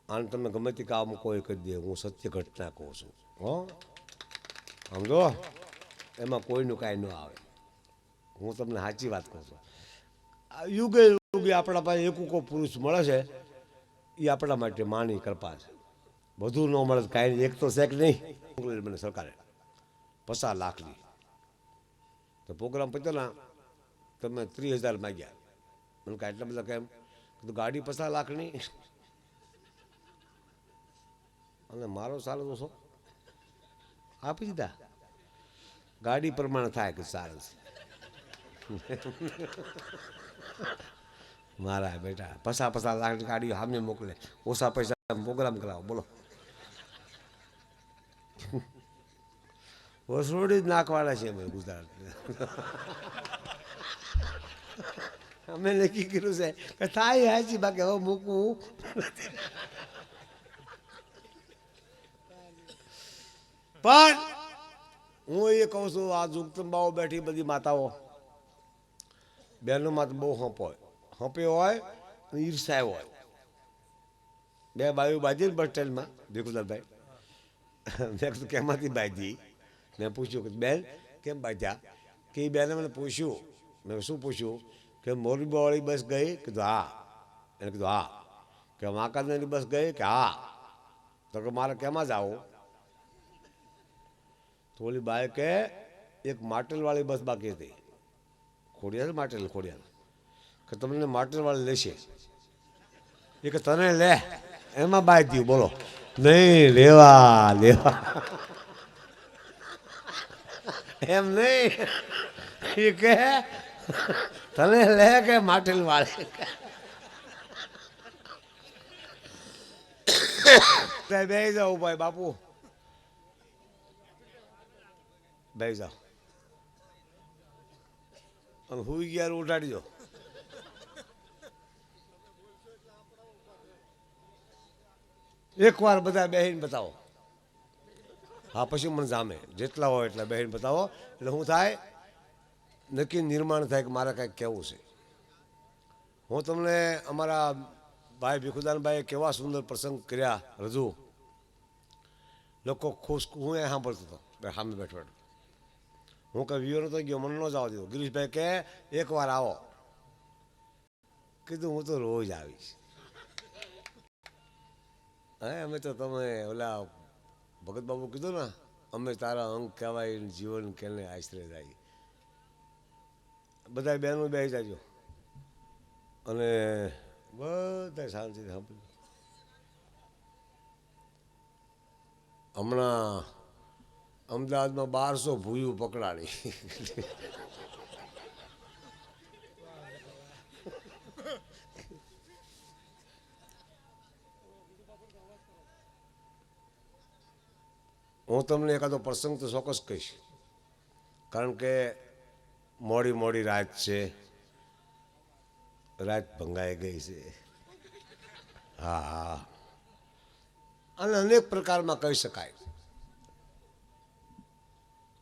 આને તમે ગમે તે કામ કોઈ કરી દે, હું સત્ય ઘટના કહું છું. હો સમજો, એમાં કોઈનું કાંઈ ન આવે. હું તમને સાચી વાત કહું છું. યુગે યુગે આપણા પાસે એકુકો પુરુષ મળે છે, એ આપણા માટે માની કૃપા છે. બધું ન મળે કાંઈ નહીં, એક તો શેક નહીં મને સરકારે 50 લાખની તો પ્રોગ્રામ પત્યો ને, તમે 30,000 માગ્યા. મને કાંઈ એટલા બધા કેમ? તો ગાડી 50 લાખની અને મારો સારો તો શું આપી દીધા. ગાડી પ્રમાણે થાય કે સારું છે. મારા બેટા 50 લાખની ગાડી સામે મોકલે, ઓછા પૈસા પ્રોગ્રામ કરાવો. બોલો, વસોડી જ નાખવાના છે અમે ગુજરાત. અમે નક્કી કર્યું છે કે થાય હાચી, બાકી હવે મૂકવું. પણ હું એ કહું છું, આ જુગતંબાઓ બેઠી બધી માતાઓ બહેનોમાં તો બહુ હંપ હોય, હંપે હોય ઈર્ષાય હોય. બે બાયું બાજી બસ સ્ટેન્ડમાં ભીખુદાનભાઈ, મેં કીધું કેમાંથી બાજી? મેં પૂછ્યું કે બેન કેમ બાજ્યા? કે એ બેને મને પૂછ્યું. મેં શું પૂછ્યું? કે મોરબીવાળી બસ ગઈ? કીધું હા. એને કીધું હા. કે વાંકાનેરની બસ ગઈ? કે હા. તો કે મારે કેમાં જ આવું? તો ઓલી બાએ કે એક માટેલવાળી બસ બાકી હતી, ખોડિયાર માટેલ ખોડિયાર, કે તમને માટેલવાળી લેશે. એ કે તને લે, એમાં બાય દઉં. બોલો, નહીં લેવા લેવા એમ નહીં. એ કે તને લે કે માટેલવાળી? બે જાઓ ભાઈ બાપુ, બે જાઓ અને હુઈ ગયા ઉઠાડી દો. એકવાર બધા બેહીને બતાવો. હા, પછી મને જામે જેટલા હોય એટલા બેહીને બતાવો. એટલે શું થાય? નક્કી નિર્માણ થાય કે મારે કાંઈક કહેવું છે. હું તમને અમારા ભાઈ ભીખુદાનભાઈએ કેવા સુંદર પ્રસંગ કર્યા રજૂ. લોકો ખુશ. હું એ સાંભળતો હતો સામે બેઠો બેઠો. હું કંઈ વિયો નતો ગયો, મને ન જવા દીધો. ગિરીશભાઈ કે એકવાર આવો. કીધું હું તો રોજ આવીશ. હે અમે તો તમે ઓલા ભગત બાબુ કીધું ને, અમે તારા અંગ કહેવાય જીવન કેને આશરે જાય. બધા બહેનો બેસી જાજો અને બધા શાંતિથી સાંભળ્યું. હમણાં અમદાવાદમાં 1200 ભૂયું પકડાણી. હું તમને એકાદો પ્રસંગ તો ચોક્કસ કહીશ, કારણ કે મોડી મોડી રાત છે, રાત ભંગાઈ ગઈ છે. હા હા, અને અનેક પ્રકારમાં કહી શકાય,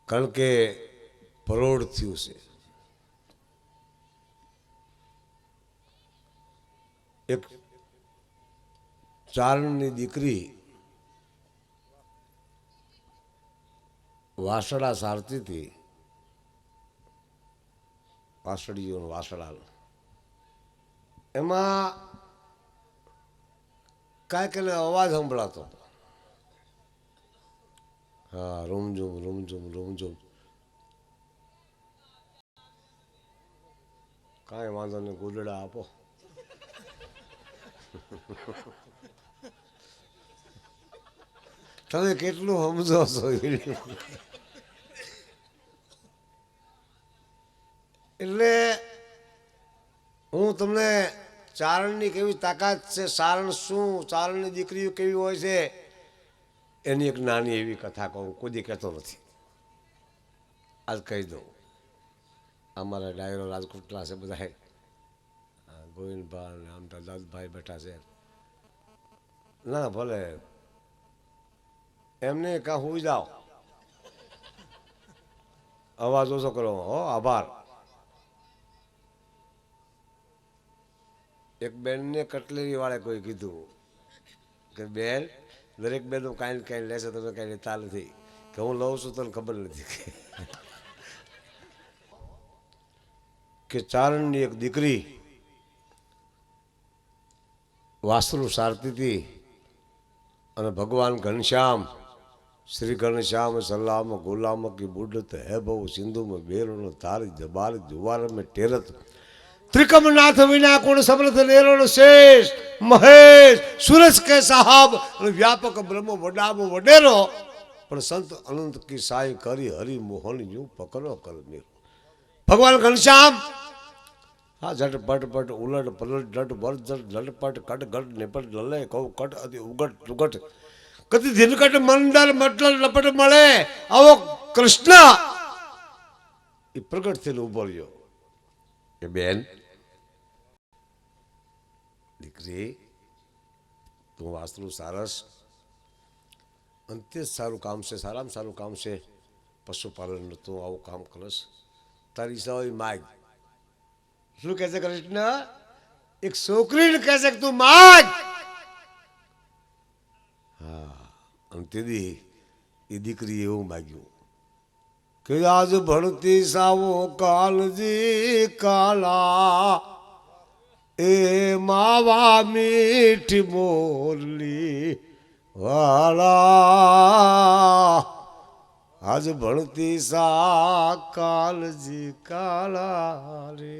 કારણ કે પરોઢ થયું છે. એક ચારણની દીકરી વાસડા સારતી હતી, વાસળીઓ વાસડા, એમાં કાંઈક એને અવાજ સંભળાતો હતો. હા, રૂમઝુમ રૂમઝુમ રૂમઝુમ. કાંઈ વાંધો નહીં, ગુદડા આપો. તમે કેટલું સમજો છો? એટલે હું તમને ચારણની કેવી તાકાત છે, ચારણ શું, ચારણની દીકરીઓ કેવી હોય છે, એની એક નાની એવી કથા કહું. કોઈ દી કહેતો નથી, આજ કહી દઉં. અમારા ડાયરો રાજકોટના છે બધા, ગોવિંદભાઈ આમ તો દાદભાઈ બેઠા છે. ના ભલે એમને કાં હોઈ જાઓ, અવાજ ઓછો કરો હો, આભાર. એક બેનને કટલેરી વાળે કોઈ કીધું કે બેન દરેક બેનો કાંઈ ને કાંઈ લેશે, તમે કાંઈ લેતા નથી, કે હું લઉં છું તને ખબર નથી. કે ચારણની એક દીકરી વાસ્ત્રુ સારતી હતી અને ભગવાન ઘનશ્યામ શ્રી ઘનશ્યામ સલામ ગુલામ કી બુડત હે બહુ સિંધુ में બેરણો તારી જબાર જુવાર में ટેરત ત્રિકમનાથ વિના કોણ સમર્થ નેરણ શેષ મહેશ સુરજ કે સાહબ વ્યાપક બ્રહ્મ વડામો વડેરો પણ સંત અનંત કી સાઈ કરી હરિ મોહન યુ પકડો કર મેરો. ભગવાન ઘનશ્યામ હા झट पट पट उलट पलट डट बर झट पट कट घट निपट लले कौ कट अति उगट टुगट कति दिनकट मंडल मटल लपट મળે આવો કૃષ્ણ એ પ્રગટ થઈને ઉભો રહ્યો કે બેન દીકરી તું વાસ્તુ સારસ અંતે સારું કામ છે, સારામાં સારું કામ છે પશુપાલન, તું આવું કામ કરસ તારી સવાઈ માગ. શું કહે છે કૃષ્ણ? એક છોકરીને કહે છે કે તું માગ. હા અને તેથી એ દીકરી એવું માગ્યું કે આજ ભણતી સાવો કાલજી કાલા એ માવા મીઠી મોરલી વાળા આજ ભણતી સા કાલજી કાલા રે.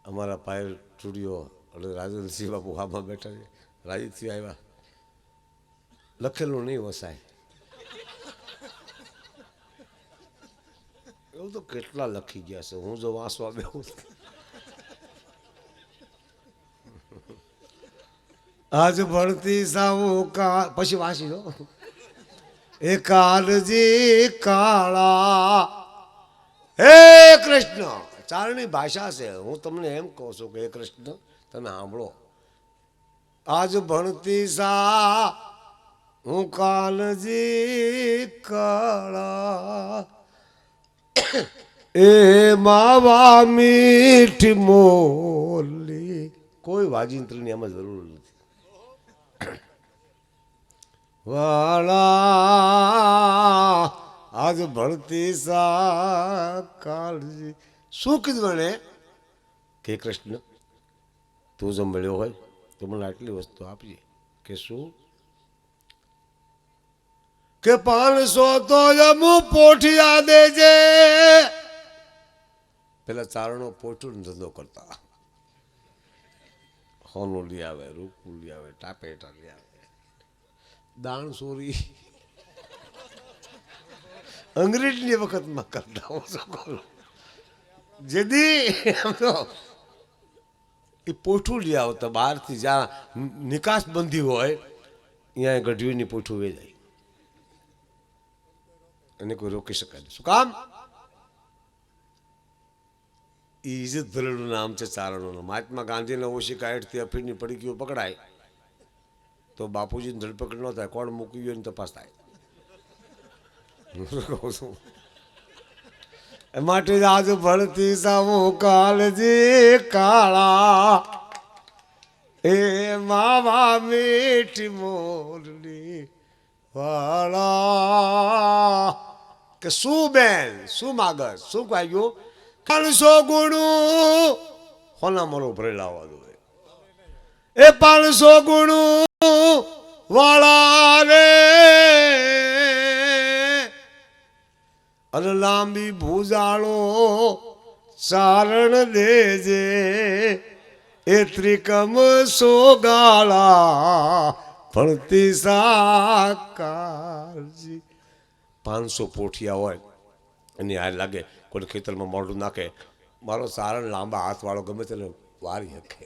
અમારા પાયલ સ્ટુડિયો એટલે રાજેન્દ્રસિંહ બાપુ આમાં બેઠા છે, રાજેન્દ્રસિંહ આવ્યા, લખેલું નહીં વસાય એવું તો કેટલા લખી ગયા છે, હું જો વાંચવા બેહું. આજ ભણતી સાવું કા પછી વાંચી દો એ કાલજી કાળા હે કૃષ્ણ. ચારણી ભાષા છે, હું તમને એમ કહું છું કે હે કૃષ્ણ તમે સાંભળો. આજ ભણતી સા હું કાલજી કાળા એ માવા મીઠી મોરલી. કોઈ વાજિંત્રની એમાં જરૂર નથી વાળા આજ ભણતી સા કાળજી. શું કીધું એને કે કૃષ્ણ તું જો મળ્યો હોય તો મને આટલી વસ્તુ આપજે. કે શું? કે 500 તો જમું પોઠિયા દેજે. પેલા ચારણો પોઠું ધંધો કરતા, હોનું લઈ આવે, રૂપું લઈ આવે, ટાપેટા લઈ આવે, દાણ ચોરી અંગ્રેજની વખતમાં કરતા. જેદી એ પોઠું લઈ આવતા બહારથી, જ્યાં નિકાસ બંધી હોય અહીંયા ગઢવીની પોઠું વેચાય, એને કોઈ રોકી શકાય નહીં. શું કામ? એ ઇજ્જત ભરેલું નામ છે ચારણોનું. મહાત્મા ગાંધીને ઓછી કાયટથી અફીણની પડીકીઓ પકડાય તો બાપુજીની ધરપકડ ન થાય, કોણ મૂકી ગયો એની તપાસ થાય. કહું છું માટે આજ ભણતી સામો કાલજી કાળા એ માવા મીઠી મોરલી વાળા. કે શું બેન શું માગસ શું કહ્યું? 500 ગુણું હોના મરો ભરેલા આવવા દો એ 500 ગુણું વાળા રે અને લાંબી ભૂજાળો ચારણ દેજે એ ત્રિકમ સોગાળા ભણતી સાકારજી. 500 પોઠિયા હોય એની હાર લાગે, કોઈ ખેતરમાં મોઢું નાખે, મારો ચારણ લાંબા હાથવાળો ગમે તેને વારી શકે.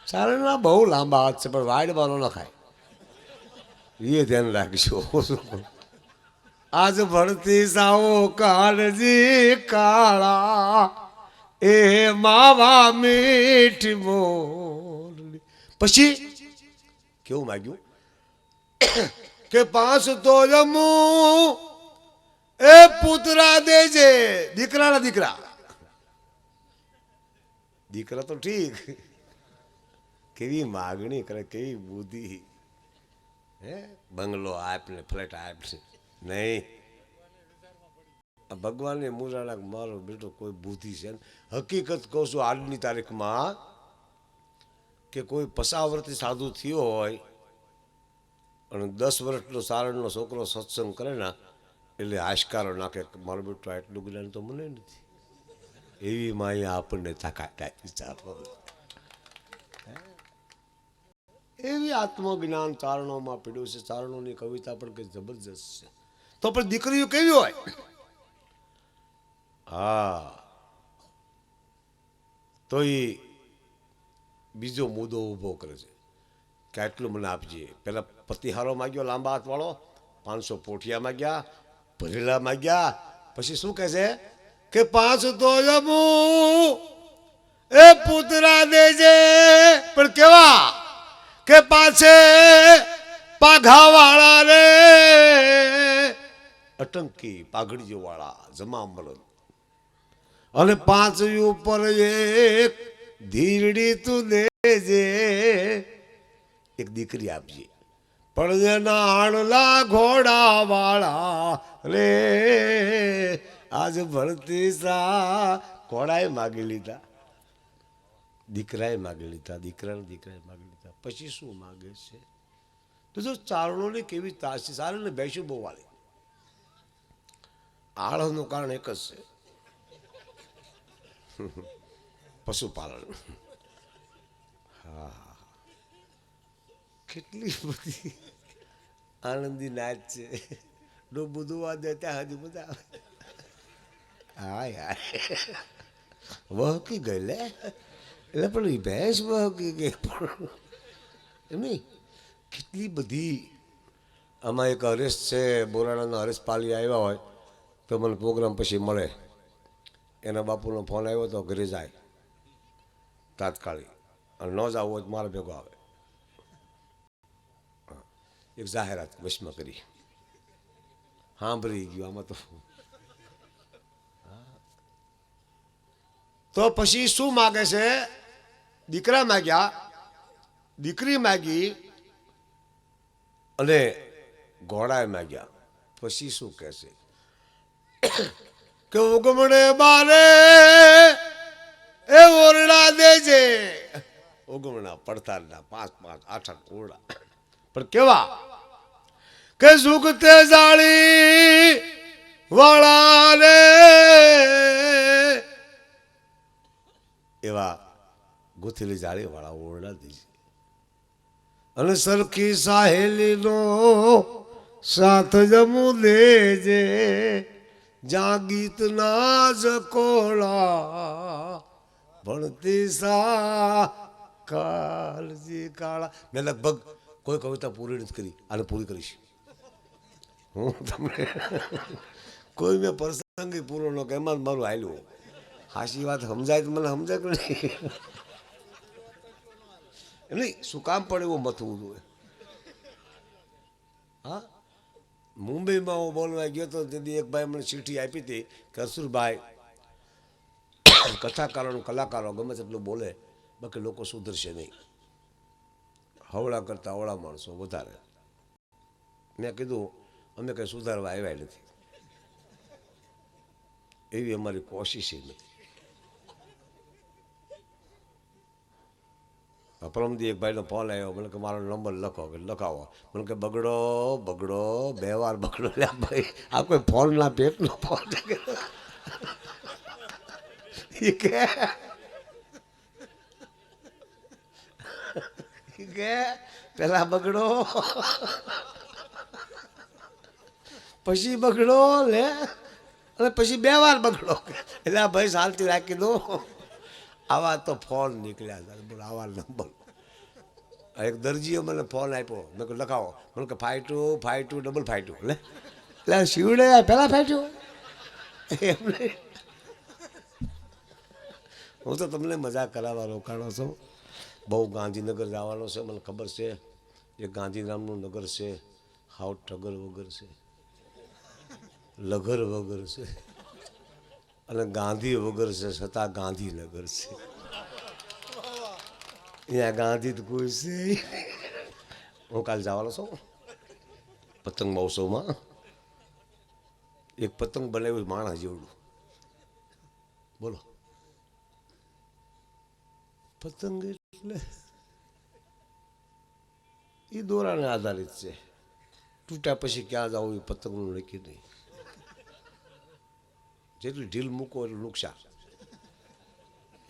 ચારણના બહુ લાંબા હાથ છે પણ વાડવાનો ન ખાય, એ ધ્યાન રાખજો. આજ ભણતી સાવો કાળજી કાળા એ માવા મીઠી મોરલી. પછી કેવું માગ્યું કે 5 તો જમું એ પુતરા દેજે, દીકરાના દીકરા. દીકરા તો ઠીક, કેવી માગણી કરે, કેવી બુદ્ધિ. હે બંગલો આપ ને ફ્લેટ આપ ને નહીં, ભગવાનને મુરાણા મારો બેટો કોઈ બુદ્ધિ છે. હકીકત કહું છું આજની તારીખમાં કે કોઈ પસાવર્તી સાધુ થયો હોય અને 10 વર્ષનો સારણનો છોકરો સત્સંગ કરે ને એટલે આશકારો નાખે, મારો બેટો આટલું જ્ઞાન તો મને નથી. એવી માં અહીંયા આપણને તાકાત આપી ચાલો. એવી આત્મજ્ઞાન ચારણોમાં પીડ્યું છે. ચારણોની કવિતા પણ કંઈ જબરજસ્ત છે. તો પણ દીકરીઓ કેવી હોય? હા, તો એ બીજો મુદ્દો ઊભો કરે છે કે આટલું મને આપજે. પેલા પતિહારો માગ્યો લાંબા હાથવાળો, 500 પોઠિયા માગ્યા, ભરેલા માગ્યા. પછી શું કહે છે કે 5 તો જમું એ પુતરા દેજે, પણ કેવા કે પાછે પાઘાવાળા રે, અટંકી પાઘડીઓ વાળા જમા મરદ, અને 5 ઉપર એક ધીરડી તું દેજે, એક દીકરી આપજે. પણ એના આણલા ઘોડા વાળા રે, આજ ભરતી સા ઘોડાએ માગી લીધા, દીકરાએ માગી લીધા, દીકરાએ માગી લીધા. પછી શું માગે છે? તો જો ચારણોને કેવી તાસી, ચારણને બેસું બહુ વાળી. આળસનું કારણ એક જ છે, પશુપાલન. હા, કેટલી બધી આનંદી નાચ છે. બધું વાત ત્યાં હજી બધા હા યાર વહકી ગઈ લે, એટલે પણ એ ભેંસ વહકી ગઈ પણ એમ નહીં. કેટલી બધી આમાં એક હરેશ છે, બોરાણાના હરેશ પાલી આવ્યા હોય તો મને પ્રોગ્રામ પછી મળે. એના બાપુનો ફોન આવ્યો તો ઘરે જાય તાત્કાલિક, અને ન જવું હોય તો મારા ભેગો આવે. એક જાહેરાત વશમાં કરી, સાંભળી ગયું આમાં તો પછી શું માગે છે? દીકરા માગ્યા, દીકરી માગી અને ઘોડાએ માગ્યા. પછી શું કહે છે કે ઉગમણે બારે એ ઓરડા દેજે, ઉગમણા પડતારના 5-5, 8-8 ઓરડા. પણ કેવા કે સુગતે જાળી વાળા રે, એવા ગુથેલી જાળી વાળા ઓરડા દેજે. અને સરખી સાહેલીનો સાથ જમું દેજે, જ્યાં ગીતના જકોળા ભણતી સા કાળજી કાળા. મેં લગભગ કોઈ કવિતા પૂરી નથી કરી, આને પૂરી કરીશ હું તમને. કોઈ મેં પ્રસંગી પૂરો ન કે એમાં મારું હાલ્યું. હાસી વાત સમજાય તો મને સમજાય કે નહીં? નહીં, શું કામ પડે એવું મથવું જોઈએ. હા, મુંબઈમાં હું બોલવા ગયો હતો તેથી એક ભાઈ મને ચીઠી આપી હતી કે અસુરભાઈ કથાકારો કલાકારો ગમે તેટલું બોલે, બાકી લોકો સુધરશે નહીં, હવળા કરતા અવળા માણસો વધારે. મેં કીધું અમે કંઈ સુધારવા આવ્યા નથી, એવી અમારી કોશિશ નથી. પરમદી એક ભાઈનો ફોન આવ્યો, મને કે મારો નંબર લખો, કે લખાવો. મને કે બગડો બગડો 2 વાર બગડો. ભાઈ આ કોઈ ફોનના પેટનો ફોન કે પેલા બગડો પછી બગડો લે, અને પછી 2 વાર બગડો. એટલે આ ભાઈ શાંતિ રાખી દો. આવા તો ફોન નીકળ્યા, આવા નંબર. એક દરજીએ મને ફોન આપ્યો, મેં કહ્યું લખાવો. મને કે 5252 લે, એટલે શિવડે પહેલાં ફાટ્યું એમને. હું તો તમને મજા કરાવવા રોકાણો છું. બહુ ગાંધીનગર જવાનો છે, મને ખબર છે. એક ગાંધીધામનું નગર છે, હાવ ટગર વગર છે. લગર વગર છે અને ગાંધી વગર છે, છતાં ગાંધીનગર છે. અહીંયા ગાંધી તો કોઈ છે. હું કાલે જવાનો છું પતંગ મહોત્સવમાં. એક પતંગ બનાવ્યું માણસ જેવડું. બોલો, પતંગ એટલે એ દોરાને આધારિત છે. તૂટ્યા પછી ક્યાં જવું એ પતંગનું નક્કી નહીં. જેટલી ઢીલ મૂકો એટલું નુકસાન,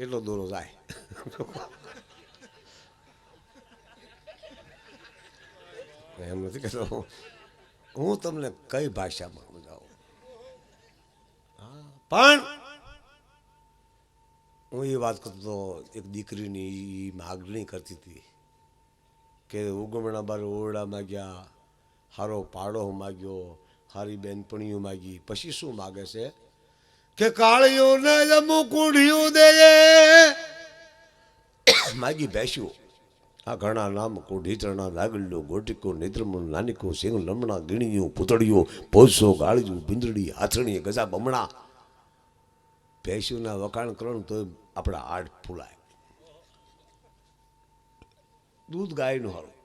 એટલો દોરો જાય. એમ નથી કહેતો હું તમને કઈ ભાષામાં સમજાવું. પણ હું એ વાત કરતો, એક દીકરીની માગણી કરતી હતી કે ઉગમણા બાર ઓરડામાં ગયા, હારો પાડો માગ્યો, હારી બેનપણીઓ માગી, પછી શું માગે છે કે કાળિયું ને જમું કુઢિયું દે માગી ભેસ્યું. આ ઘણા નામ કોઢીચરણા લાગલ્યો ગોટિકો નેત્રમણ નાનિકો સિંહ લમણા ગીણીયું પૂતળિયું પોસો ગાળિયું બિંદડી હાથણી ગજા બમણા. ભેંસુના વખાણ કરો ને તો આપણા હાડ ફૂલાય. દૂધ ગાયનું સારું,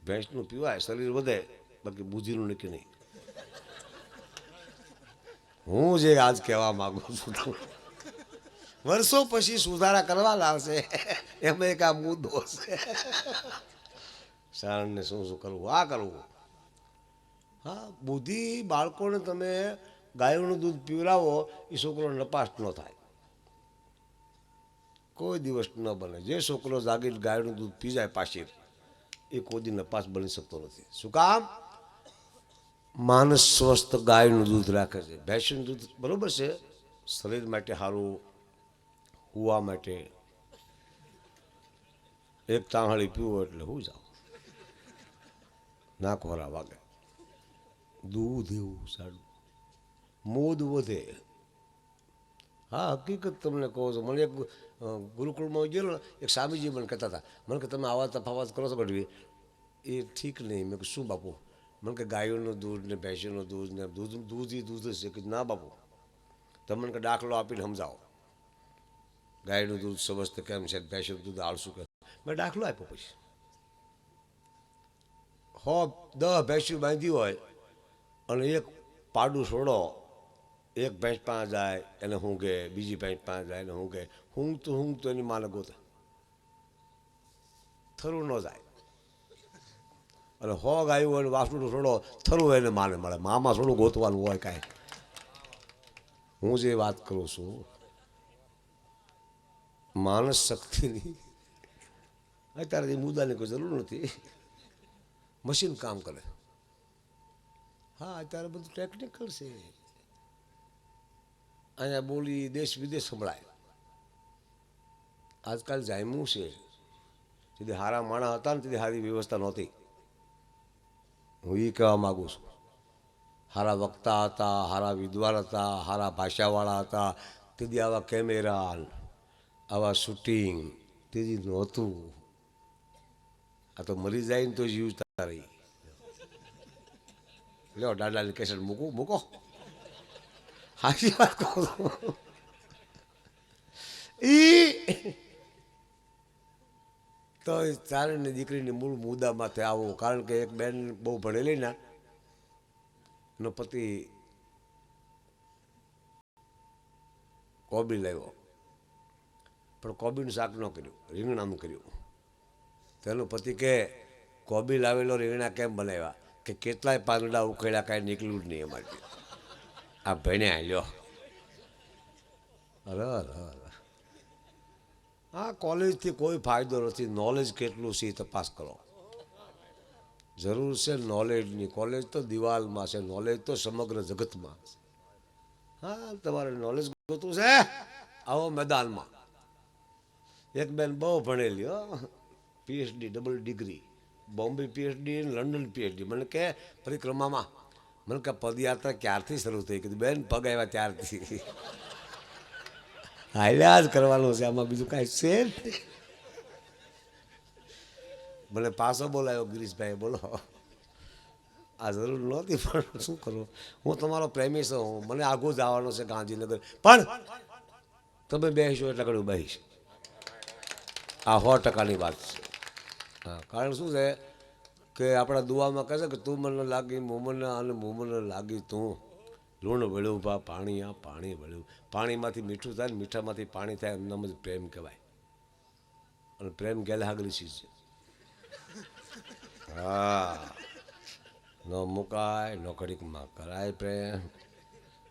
ભેંસનું પીવાય, શરીર વધે, બાકી બુદ્ધિનું નક્કી નહીં. હું જે આજ કહેવા માંગુ છું, વર્ષો પછી સુધારા કરવા લાવશે એમાં એક આ મુદ્દો છે. સારણને શું શું કરવું, આ કરવું. હા, બુદ્ધિ બાળકોને તમે ગાયોનું દૂધ પીવડાવો એ છોકરો નપાસ ન થાય, કોઈ દિવસ ન બને. જે છોકરો જાગીને ગાયનું દૂધ પી જાય પાછી, એ કોઈ દી નપાસ બની શકતો નથી. શું કામ? માણસ સ્વસ્થ ગાયનું દૂધ રાખે છે. ભેંસનું દૂધ બરોબર છે, શરીર માટે સારું, હુવા માટે. એક તાંહળી પીવો એટલે હું જાઉં, ના ખોરા વાગે. દૂધ એવું સારું, મોદ વધે. હા, હકીકત તમને કહો છો. મને એક ગુરુકુળમાં ગયેલો, એક સ્વામીજી મને કહેતા હતા, મને કે તમે આવા તફાવત કરો છો ગઢવી, એ ઠીક નહીં. મેં કહ્યું શું બાપુ? મને કે ગાયોનું દૂધ ને ભેંસોનું દૂધ ને દૂધ એ દૂધ જ છે. કે ના બાપુ, તમે મને કે દાખલો આપીને સમજાવો, ગાયનું દૂધ સમજતે કેમ છે, ભેંસનું દૂધ આળસું કે. મેં દાખલો આપ્યો. પછી 10 ભેંસું બાંધી હોય અને એક પાડું છોડો, એક ભેંસ પાસે જાય એને ઊંઘે, બીજી ભેંસ પાસે જાય એને ઊંઘે, ઊંઘતું એની માને ગોતે, થરું ન જાય. અને 100 ગાયું હોય વાસણું છોડો, થરું એને માને મળે. મામાં થોડું ગોતવાનું હોય કાંઈ. હું જે વાત કરું છું, માનસ શક્તિની અત્યારે મુદ્દાની કોઈ જરૂર નથી. મશીન કામ કરે. હા, અત્યારે બધું ટેકનિકલ છે. અહીંયા બોલી દેશ વિદેશ સંભળાય. આજકાલ જામ્યું છે, તેથી સારા માણસ હતા ને તેથી સારી વ્યવસ્થા નહોતી. હું એ કહેવા માગું છું. સારા વક્તા હતા, સારા વિદ્વાન હતા, સારા ભાષાવાળા હતા, તેથી આવા કેમેરા, આવા શૂટિંગ તેથી નહોતું. આ તો મરી જાય ને તો જીવતા રહી. લો દાદાની કેસેટ મૂકો. હાચી વાત કહું છું. તો ચારેયની દીકરીની મૂળ મુદ્દામાંથી આવું. કારણ કે એક બેન બહુ ભણેલી ને, એનો પતિ કોબી લાવ્યો, પણ કોબીનું શાક ન કર્યું, રીંગણાનું કર્યું. તેનો પતિ કે કોબી લાવેલો રીંગણા કેમ બનાવ્યા? કે કેટલાય પાંદડા ઉખેડ્યા, કાંઈ નીકળ્યું જ નહીં અમારી. આ ભણ્યા લ્યો. અરે હા, કોલેજથી કોઈ ફાયદો નથી. નોલેજ કેટલું છે એ તપાસ કરો. જરૂર છે નોલેજની. કોલેજ તો દિવાલમાં છે, નોલેજ તો સમગ્ર જગતમાં. હા, તમારે નોલેજ ગોતું છે, આવો મેદાનમાં. એક બેન બહુ ભણેલી હો, PhD, double degree, Bombay PhD, London PhD. મને કે પરિક્રમામાં, મને કે પદયાત્રા ક્યારથી શરૂ થઈ? કીધું બેન પગ આવ્યા ત્યારથી. હાલ્યા જ કરવાનું છે, આમાં બીજું કાંઈ છે જ નહીં. મને પાછો બોલાયો ગિરીશભાઈ, બોલો. આ જરૂર નહોતી પણ શું કરું, હું તમારો પ્રેમી છું, મને આગું જવાનું છે ગાંધીનગર, પણ તમે બેસો એટલે ઘણું બેસીશ. આ 100%ની વાત છે. હા, કારણ શું છે કે આપણા દુઆમાં કહે છે કે તું મને લાગી મોમને અને મોમને લાગી તું, લૂણ વળ્યું ભા પાણી આ પાણી વળ્યું. પાણીમાંથી મીઠું થાય ને મીઠામાંથી પાણી થાય, એમ નામ જ પ્રેમ કહેવાય. અને પ્રેમ ગેલહાગરી ચીજ છે. હા, ન મુકાય ન ઘડીકમાં કરાય પ્રેમ,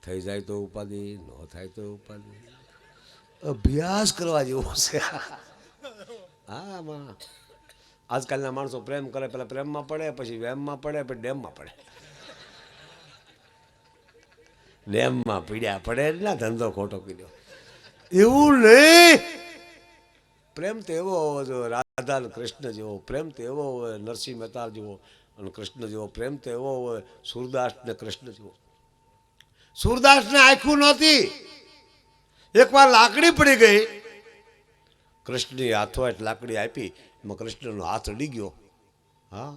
થઈ જાય તો ઉપાધિ, ન થાય તો ઉપાધિ. અભ્યાસ કરવા જેવો છે. હા, આમાં આજકાલના માણસો પ્રેમ કરે, પેલા પ્રેમમાં પડે, પછી વેમમાં પડે, પછી ડેમમાં પડે. ડેમમાં પીડ્યા પડે જ ના, ધંધો ખોટો કર્યો. એવું નહીં. પ્રેમ તો એવો હોવો જોઈએ રાધા અને કૃષ્ણ જેવો, પ્રેમ તો એવો હોય નરસિંહ મહેતા જેવો અને કૃષ્ણ જેવો, પ્રેમ તો એવો હોય સૂરદાસ ને કૃષ્ણ જેવો. સૂરદાસને આંખું નહોતી, એકવાર લાકડી પડી ગઈ, કૃષ્ણની હાથો એટલે લાકડી આપી, એમાં કૃષ્ણનો હાથ અડી ગયો. હા,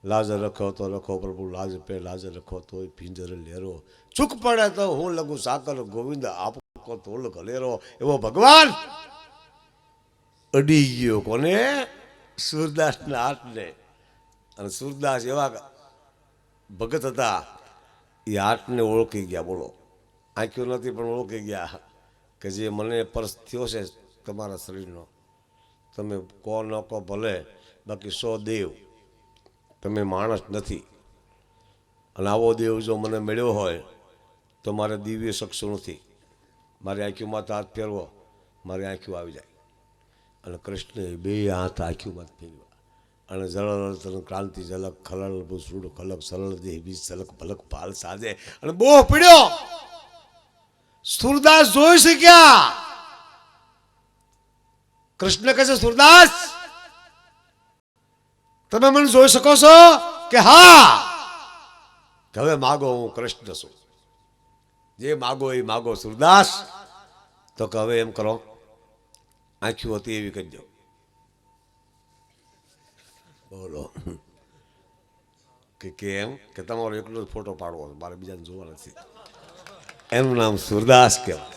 લાજ રખો તો રખો પ્રભુ લાજ પે, લાજ રખો તો પિંજર લેરો, ચૂક પડે તો હું લગુ સાકર ગોવિંદ આપકો તોલ ગલેરો. એવો ભગવાન અડી ગયો કોને? સૂરદાસના હાથને. અને સૂરદાસ એવા ભગત હતા, એ હાથને ઓળખી ગયા. બોલો, આંખ્યો નથી પણ ઓળખી ગયા કે જે મને પરસ થયો છે તમારા શરીરનો, તમે કહો ન કહો ભલે, બાકી 100 દેવ, તમે માણસ નથી. અને આવો દેવ જો મને મળ્યો હોય તો મારે દિવ્ય શખ્સો નથી, મારી આંખીઓમાં હાથ ફેરવો, મારી આંખીઓ આવી જાય. અને કૃષ્ણએ 2 હાથ આંખીઓમાં ફેરવ્યા. અને જળ ક્રાંતિ ઝલક ખલલ ભૂસુડ ખલક સરળ દેહ બીજ ઝલક ભલક પાલ સાજે. અને બહુ પીડ્યો. સૂરદાસ જોઈ શક્યા. કૃષ્ણ કહે છે સૂરદાસ તમે મને જોઈ શકો છો કે હા? હવે માગો, હું કૃષ્ણ છું, જે માગો એ માગો સૂરદાસ. તો કે હવે એમ કરો, આંખી હતી એવી કરી દો. બોલો કે કેમ? કે તમારો એકલો જ ફોટો પાડવો, મારે બીજાને જોવા નથી. એનું નામ સૂરદાસ કહેવાય.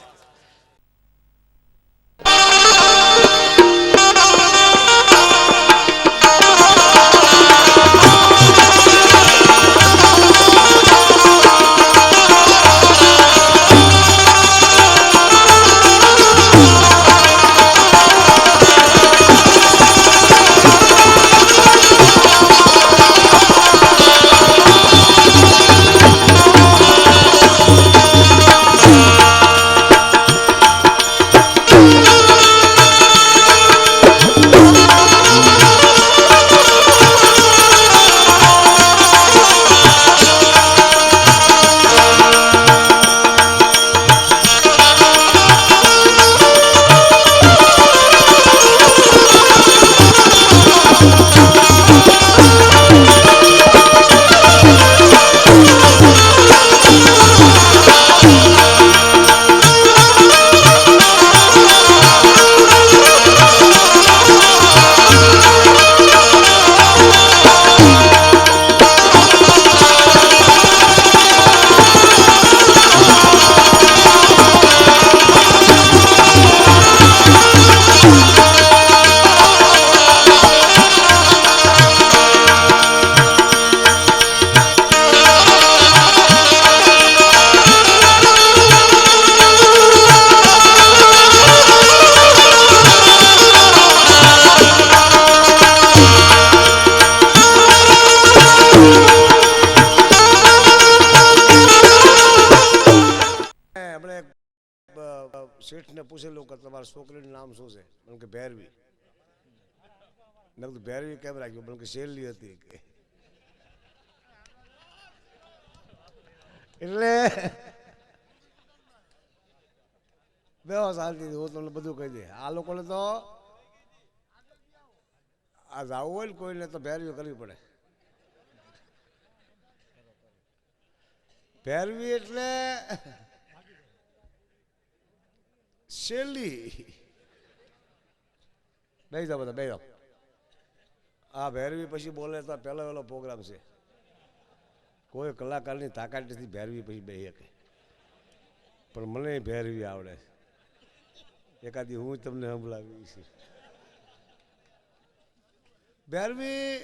શેઠને પૂછેલું કે તમારા છોકરીનું નામ શું છે? મને કે ભૈરવી. મેં કીધું ભૈરવી કેમ રાખ્યું? મને કે શેરલી હતી કે. એટલે બે શાંતિ, હું તમને બધું કહી દે. આ લોકોને તો આ જવું હોય ને કોઈને તો ભૈરવી કરવી પડે. ભૈરવી એટલે શેરલી. બે જાઓ બધા, બે જાઓ. આ ભેરવી પછી બોલે તો પહેલો પહેલો પ્રોગ્રામ છે. કોઈ કલાકારની તાકાત નથી ભેરવી પછી બે શકે, પણ મને ભેરવી આવડે. એકાદી હું તમને સંભળાવી છે ભેરવી.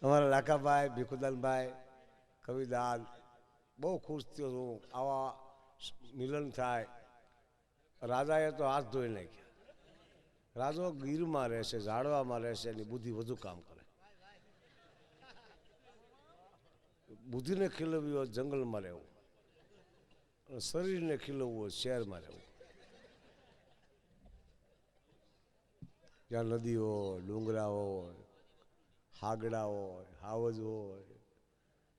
અમારા લાખાભાઈ, ભીખુદાનભાઈ, કવિદાન બહુ ખુશ થયો છું. આવા મિલન થાય. રાજાએ તો હાથ ધોઈ નાખ્યા. રાજો ગીરમાં રહેશે, ઝાડવામાં રહેશે, એની બુદ્ધિ વધુ કામ કરે. બુદ્ધિને ખીલવવી હોય જંગલમાં રહેવું, અને શરીરને ખીલવવું હોય શહેરમાં રહેવું. જ્યાં નદી હોય, ડુંગરા હોય, હાગડા હોય, હાવજ હોય,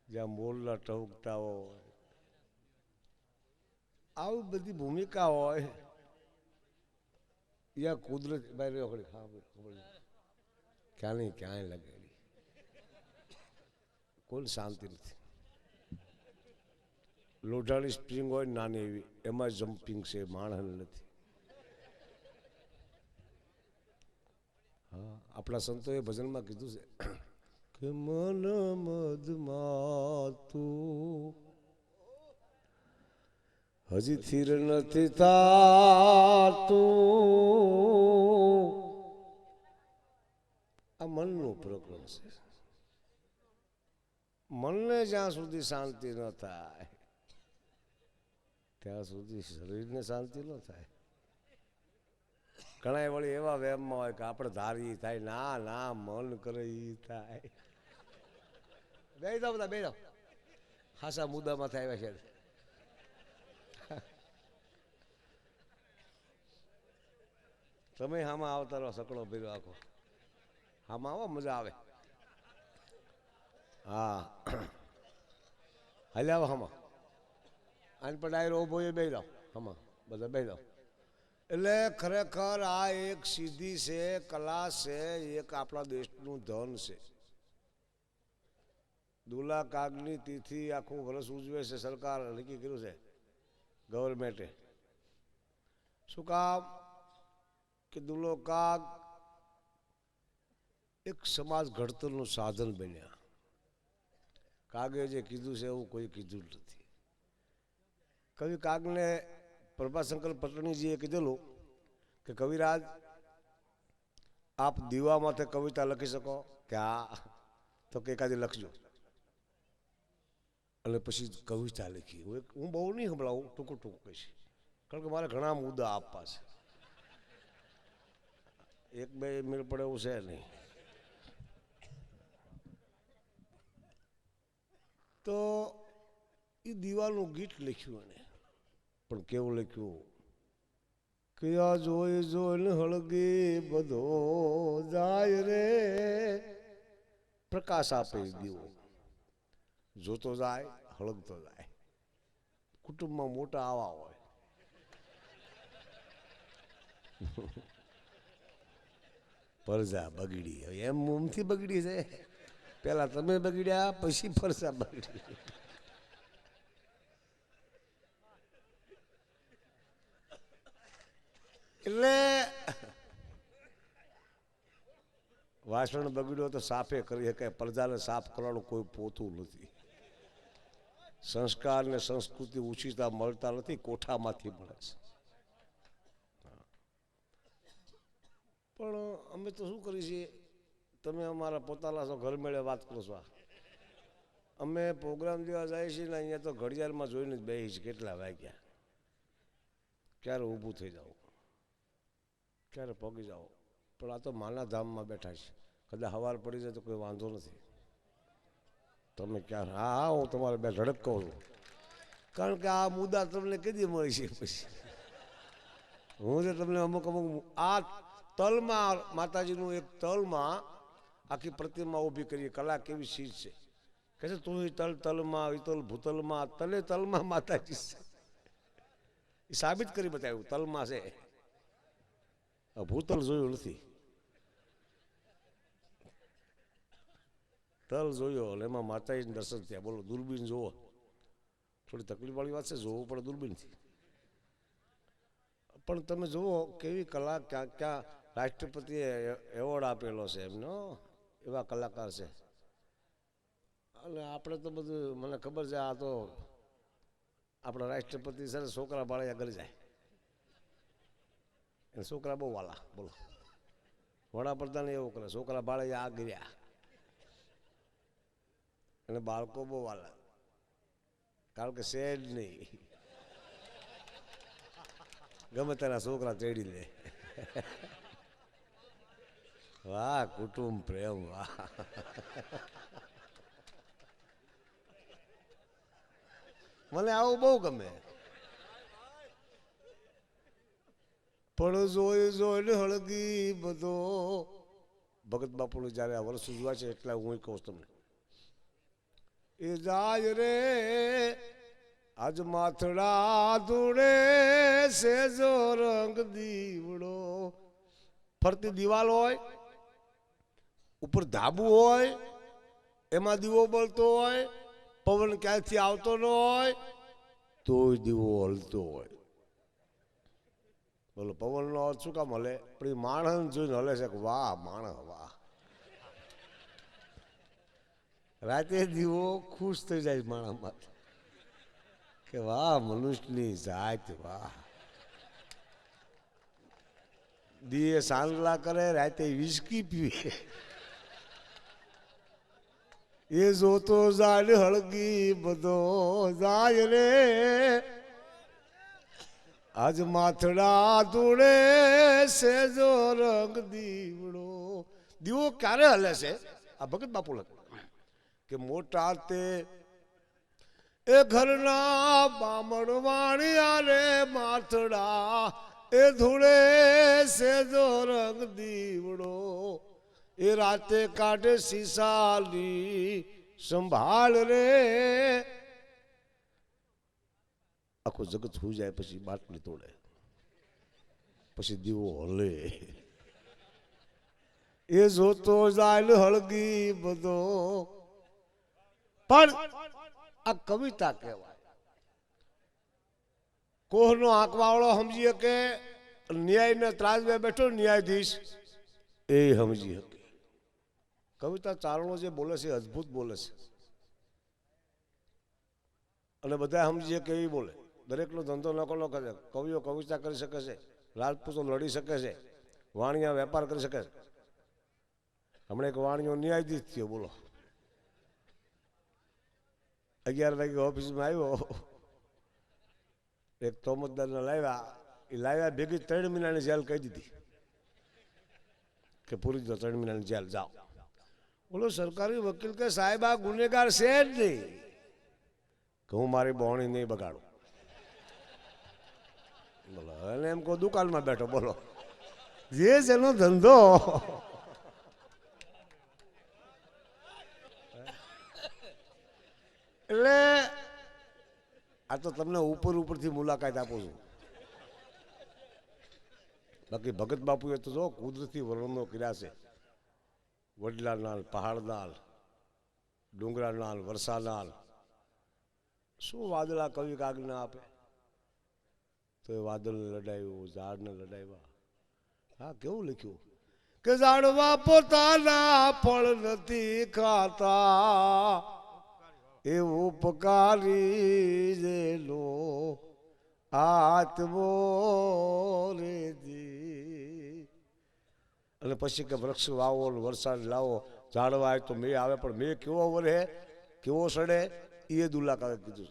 જ્યાં મોરલા ટહુકતા હોય, આવી બધી ભૂમિકા હોય. યા કુદરત ક્યાં નહીં ક્યાંય લગેલી, કોઈ શાંતિ નથી. લોઢાની સ્પ્રિંગ હોય નાની એવી, એમાં જમ્પિંગ છે, માણસ નથી. હા, આપણા સંતોએ ભજનમાં કીધું છે કે મન મદમાતું હજી થીર નથી થાતું. આ મનનું પ્રકરણ છે. મનને જ્યાં સુધી શાંતિ ન થાય ત્યાં સુધી શરીરને શાંતિ ન થાય. ઘણા વળી એવા વહેમમાં હોય કે આપણે ધારી થાય. ના ના, મન કરે એ થાય. બે જાઓ બધા, બે જાઓ. ખાસા મુદ્દામાં થાય છે. તમે આમાં આવતા રહો, સકડો ભીરો આખો. આમાં આવો, મજા આવે. હા, હાલ આવો આમાં. આને પણ ડાયરો ઉભો બે જાઓ આમાં, બધા બે જાઓ. એટલે ખરેખર આ એક સિદ્ધિ છે, કલા છે, એક આપણા દેશનું ધન છે. દુલા કાગની તિથિ આખું વર્ષ ઉજવે છે. સરકાર નક્કી કર્યું છે, ગવર્મેન્ટે. શું કામ? કે દુલો કાગ એક સમાજ ઘડતરનું સાધન બન્યા. કાગે જે કીધું છે એવું કોઈ કીધું નથી. કવિ કાગને પ્રભાશંકર પટણીજીએ કીધેલું કે કવિરાજ, આપ દીવામાંથી કવિતા લખી શકો? કે હા. તો કે એકાદી લખજો. અને પછી કવિતા લખી. હું બહુ નહીં સંભળાવું, ટૂંકું ટૂંકું કહીશ, કારણ કે મારે ઘણા મુદ્દા આપવા છે. એક બે મેળ પડે એવું છે નહીં. તો એ દીવાનું ગીત લખ્યું એને, પણ કેવું લખ્યું કે આ જોઈ જોઈને હળગી બધો જાય રે, પ્રકાશ આપે દીવો, જોતો જાય હળગતો જાય. કુટુંબમાં મોટા આવા હોય. પરજા બગડી, એમ મૂમથી બગડી છે. પેલા તમે બગડ્યા, પછી પરસા બગડી. એટલે વાસણ બગડ્યો તો સાફે કરી શકાય, પ્રજાને સાફ કરવાનું કોઈ પોતું નથી. સંસ્કાર ને સંસ્કૃતિ ઉછીતા મળતા નથી, કોઠામાંથી મળે છે. પણ અમે તો શું કરીએ છીએ, તમે અમારા પોતાના છો, ઘર મેળે વાત કરો છો. અમે પ્રોગ્રામ જેવા જાય છીએ ને, અહીંયા તો ઘડિયાળમાં જોઈને જ બેસી છીએ કેટલા વાગ્યા, ક્યારે ઊભું થઈ જાવ, ક્યારે પગી જાઓ. પણ આ તો માના ધામમાં બેઠા છે. કદાચ હવાર પડી જાય તો કોઈ વાંધો નથી. તમે ક્યારે, હા હા, હું તમારે બે ધડક કહું છું, કારણ કે આ મુદ્દા તમને કદી મળી છે. પછી હું જે તમને અમુક અમુક આ તલમાં, માતાજીનું એક તલમાં આખી પ્રતિમા ઊભી કરી. કલા કેવી ચીજ છે. કહે છે તું તલ તલમાં, વિતલ ભૂતલમાં, તલે તલમાં માતાજી છે. એ સાબિત કરી બતાવ્યું તલમાં છે. ભૂતલ જોયું નથી, તલ જોયો એટલે એમાં માતાજીને દર્શન થયા. બોલો, દૂરબીન જોવો, થોડી તકલીફ વાળી વાત છે, જોવું પડે દૂરબીનથી. પણ તમે જુઓ કેવી કલા, ક્યાં ક્યાં રાષ્ટ્રપતિએ એવોર્ડ આપેલો છે એમનો, એવા કલાકાર છે. અને આપણે તો બધું, મને ખબર છે, આ તો આપણા રાષ્ટ્રપતિ છે ને છોકરા બાળ્યા કરી જાય, એને છોકરા બહુ વાલા, બોલો. વડાપ્રધાન એવું કરે, છોકરા બાળ્યા આ ગર્યા, અને બાળકો બહુ વાલા, કારણ કે છે જ નહીં, ગમે તેના છોકરા ચડી લે. વાહ કુટુંબ પ્રેમ, વાહ. મને આવું બહુ ગમે. પણ જોઈ જોઈને હળગી બધો, ભગત બાપુનું જયારે આ વર્ષ ઉજવા છે એટલે હું કહું તમને, એ જાય રે આજ માથડા ધૂળે સેજો રંગ દીવડો. ફરતી દિવાલ હોય, ઉપર ધાબુ હોય, એમાં દીવો બળતો હોય, પવન ક્યાંથી આવતો ન હોય તોય દીવો હલતો હોય. બોલો, પવન નો અર્થ શું કામ હલે? પણ એ માણસ જોઈને હલે છે કે વાહ માણસ વાહ. રાતે દીવો ખુશ થઈ જાય માણસમાં કે વાહ મનુષ્યની જાત વાહ. દીએ સાંગલા કરે, રાતે વિસ્કી પીવે. એ જોતો જાય હળગી બધો જાય રે આજ માથડા ધૂળે સેજો રંગ દીવડો. દીવો ક્યારે હલે છે? આ ભગત બાપુ લખે કે મોટા તે એ ઘરના બામણ વાણિયા રે માથડા એ ધૂળે સેજો રંગ દીવડો. એ રાતે કાઢે સીસાલી સંભાળ રે. આખું જગત સુઈ જાય પછી બાટલી તોડે, પછી દીવો હલે. એ જોતો જાય હળગી બધો. પણ આ કવિતા કહેવાય. કોહનો આંકવાળો સમજીએ કે ન્યાયને ત્રાજવે બેઠો ન્યાયાધીશ એ સમજી શકે. કવિતા ચારણો જે બોલે છે અદ્ભુત બોલે છે, અને બધા સમજીએ કે એ બોલે. દરેકનો ધંધો નકલો કરે. કવિઓ કવિતા કરી શકે છે, રાજપૂતો લડી શકે છે, વાણિયા વેપાર કરી શકે છે. હમણાં એક વાણિયો ન્યાયાધીશ થયો, બોલો. 11 વાગે ઓફિસમાં આવ્યો, એક તોમતદારને લાવ્યા, એ લાવ્યા ભેગી 3 મહિનાની જેલ કહી દીધી કે પૂરી દો, 3 મહિનાની જેલ જાઓ. બોલો સરકારી વકીલ કે સાહેબ આ ગુનેગાર છે જ નહીં, કે હું મારી બોણી નહીં બગાડું. બોલો એને એમ કહું દુકાનમાં બેઠો, બોલો જે જેનો ધંધો. એટલે આ તો તમને ઉપર ઉપરથી મુલાકાત આપું છું. બાકી ભગત બાપુએ તો જો કુદરતી વર્ણનો કર્યા છે. વડલાનાલ, પહાડનાલ, ડુંગરાનાલ, વરસાનાલ. શું વાદળા કવિ આજ્ઞા આપે તો એ વાદળને લડાવ્યું, ઝાડને લડાવ્યા. હા, કેવું લખ્યું કે ઝાડવા પોતાના ફળ નથી ખાતા, એવું ઉપકારી જેલો આત્મો રે જી. અને પછી કે વૃક્ષ વાવો, વરસાદ લાવો, ઝાડવા આવે તો મેં આવે, પણ મેં કેવો વરે કેવો સડે એ દુલ્લા કાવે કીધું.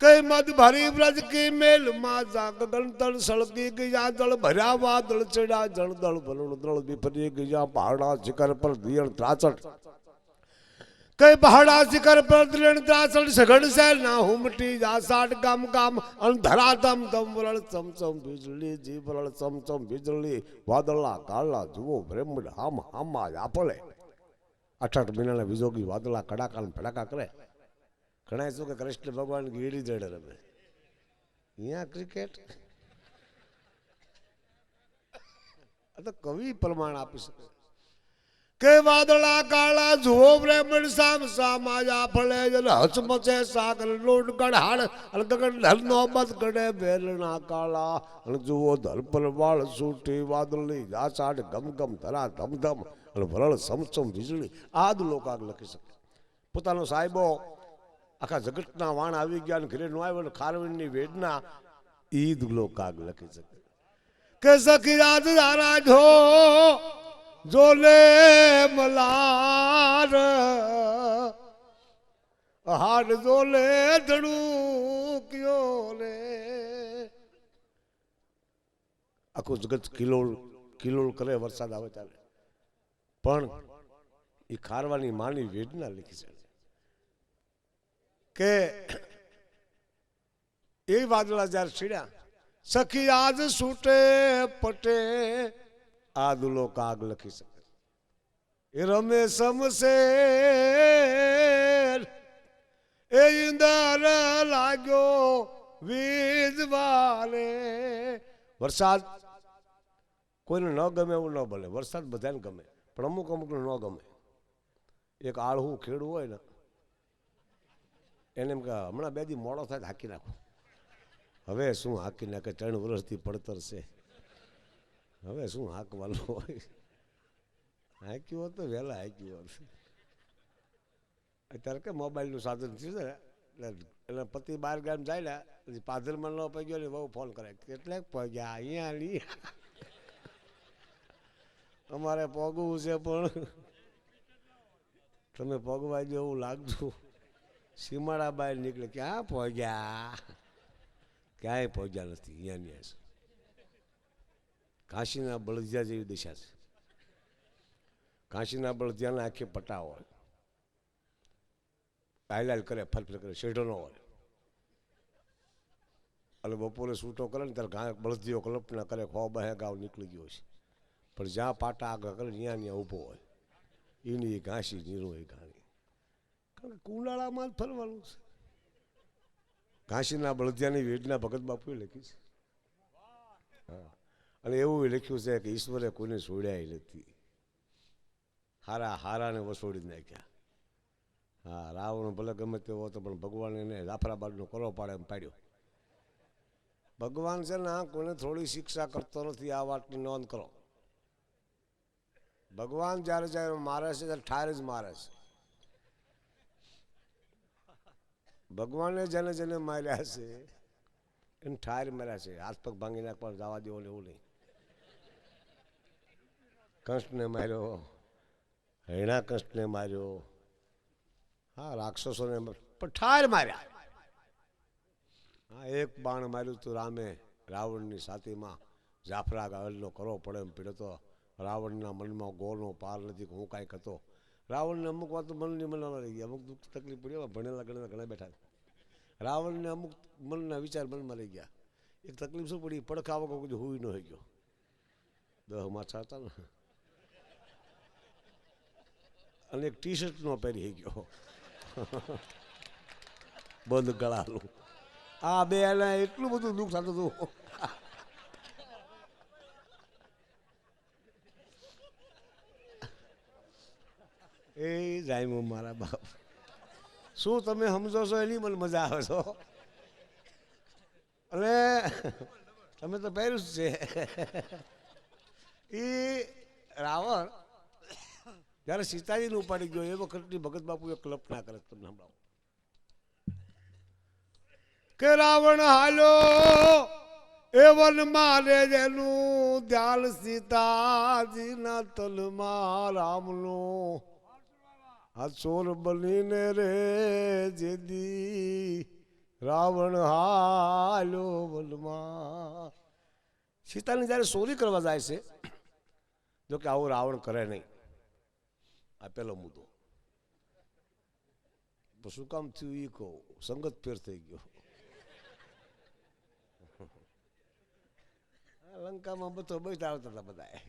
કઈ મત ભરી વ્રજ કી મેલ માં જાગ ગણતળ સળગી ગયા જળ ભર્યા વાદળ ચડ્યા જળદળ ભલુણ દળ વિફરી ગયા પહાડા શિખર પર દિયણ ત્રાચડ. કઈ પહાડા શિખર પર દિયણ ત્રાચડ સઘન શેલ ના હુમટી જા સાટ ગામ ગામ અંધરા ધમ ધમ વરળ ચમચમ વીજળી જી વરળ ચમચમ વીજળી વાદળા કાળા જુઓ બ્રહ્મડ હામ હામા આપલે. 8 મહિનાના વિજોગી વાદળા કડાકા ભડાકા કરે. ઘણા શું કે કૃષ્ણ ભગવાન ગીડી જડે રમે, અહીંયા ક્રિકેટ. આ તો કવિ પ્રમાણ આપી શકે કે વાદળા કાળા જુઓ બ્રાહ્મણ સામ સામાયા ફળે જલ હચમચે સાગર લોટ ગઢાડ અને ગગન ધરનો બદ ગડે બેલના કાળા અને જુઓ ધર પર વાળ સૂટી વાદળી આસાડ ગમ ગમ ધરા ધમ ધમ અને ભરળ સમસમ વીજળી આદ લોકાગ લખી શકે પોતાનો સાહેબો આખા જગતના વાણ આવી ગયા અને ઘરે નો આવ્યો ખારવીની વેદના ઈદ લોકાગ લખી શકે કે સખી રાજ ધારા જોલે મલાર હાડ જોલે ધડું કયો રે આખું જગત કિલોળ કિલોળ કરે વરસાદ આવે ત્યારે પણ એ ખારવાની માની વેદના લીખી છે કે એ વાદળા જ્યારે છીડ્યા સખી આજ છૂટે પટે આ દુલો કાગ લખી શકે એ રમે સમશેર એ ઇંદર લાગ્યો વીજવારે વરસાદ કોઈને ન ગમે એવું ન ભલે વરસાદ બધાને ગમે પણ અમુક અમુકને ન ગમે એક આળહું ખેડું હોય ને એને એમ કે હમણાં બે દી મોડો થાય હાકી નાખો હવે શું હાકી નાખે 3 વર્ષથી પડતર છે હવે શું હાંકવાનું હોય હાંક્યું હોત તો વહેલા હાંક્યું હોત અત્યારે કે મોબાઈલનું સાધન થયું છે ને એટલે પતિ 12 ગામ જાય ને પછી પાધરમાં ન પગ્યો ને બહુ ફોન કરે કેટલેક પગ્યા અહીંયા લી અમારે પગવું છે પણ તમે પગવા જો એવું લાગતું સીમાડા બહાર નીકળે ક્યાં પગ્યા ક્યાંય પહોંચ્યા નથી અહીંયા છે કાશીના બળદિયા જેવી દિશા છે કાશીના બળદિયાના આખી પટ્ટા હોય હાલ કરે ફરફર કરે શેઢો ન હોય એટલે બપોરે છૂટો કરે ને ત્યારે બળદિયો કલ્પના કરે ખો બહે ગાવ નીકળી ગયો છે પણ જ્યાં પાટા આગળ કરે ત્યાં ઊભો હોય એની ઘાસી નીરો હોય ઘાણી કારણ કે કુંડાળામાં જ ફરવાનું છે ઘાસીના બળદિયાની વેદના ભગત બાપુએ લખી છે હા અને એવું લખ્યું છે કે ઈશ્વરે કોઈને છોડ્યા નથી હારા હારાને વસોડી નાખ્યા હા રાવણ ભલે ગમે તેવો હતો પણ ભગવાન એને જાફરાબાદનો કરો પાડે એમ પાડ્યો ભગવાન છે ને કોઈને થોડી શિક્ષા કરતો નથી આ વાતની નોંધ કરો ભગવાન જ્યારે જ્યારે મારે છે ત્યારે ઠાર જ મારે છે ભગવાને જેને જેને માર્યા છે એને ઠાર માર્યા છે હાથ પગ ભાંગી નાખવા જવા દેવો ને એવું નહીં કંસને માર્યો હૈણા કંસને માર્યો હા રાક્ષસોને પણ ઠાર માર્યા હા એક બાણ માર્યું હતું રામે રાવણની છાતીમાં જાફરા ગાવલનો કરો પડે એમ પીડ્યો તો રાવણના મનમાં ગોળનો પાર નથી હું કાંઈક હતો રાવણને અમુક વાત મનની મનમાં રહી ગઈ અમુક દુઃખ તકલીફ પડી ભણેલા ગણેલા ઘણા બેઠા રાવણને અમુક મનના વિચાર મનમાં રહી ગયા એક તકલીફ શું પડી પડખા વગર કોઈ હુઈ ન થઈ ગયો 10 માછા હતા ને અને એક ટી શર્ટ નો પહેરી ગયો બંધ ગળાનું આ બે એટલું બધું દુઃખ થતું હતું એ જાય મારા બાપ શું તમે સમજો છો એની મને મજા આવે છો અને તમે તો પહેર્યું જ છે એ રાવણ જ્યારે સીતાજીને ઉપાડી ગયો એ વખતની ભગત બાપુએ કલ્પના કરે તમને સંભળાવો કે રાવણ હાલો એ વન મારે જેનું ધ્યાન સીતાજીના તલમાં રામનું આ ચોર બનીને રે જેદી રાવણ હાલો વનમાં સીતાને જ્યારે ચોરી કરવા જાય છે જો કે આવું રાવણ કરે નહીં આ પેલો મુદ્દો શું કામ થયું એ કહો સંગત ફેર થઈ ગયો લંકામાં બધો બતાવતા હતા બધા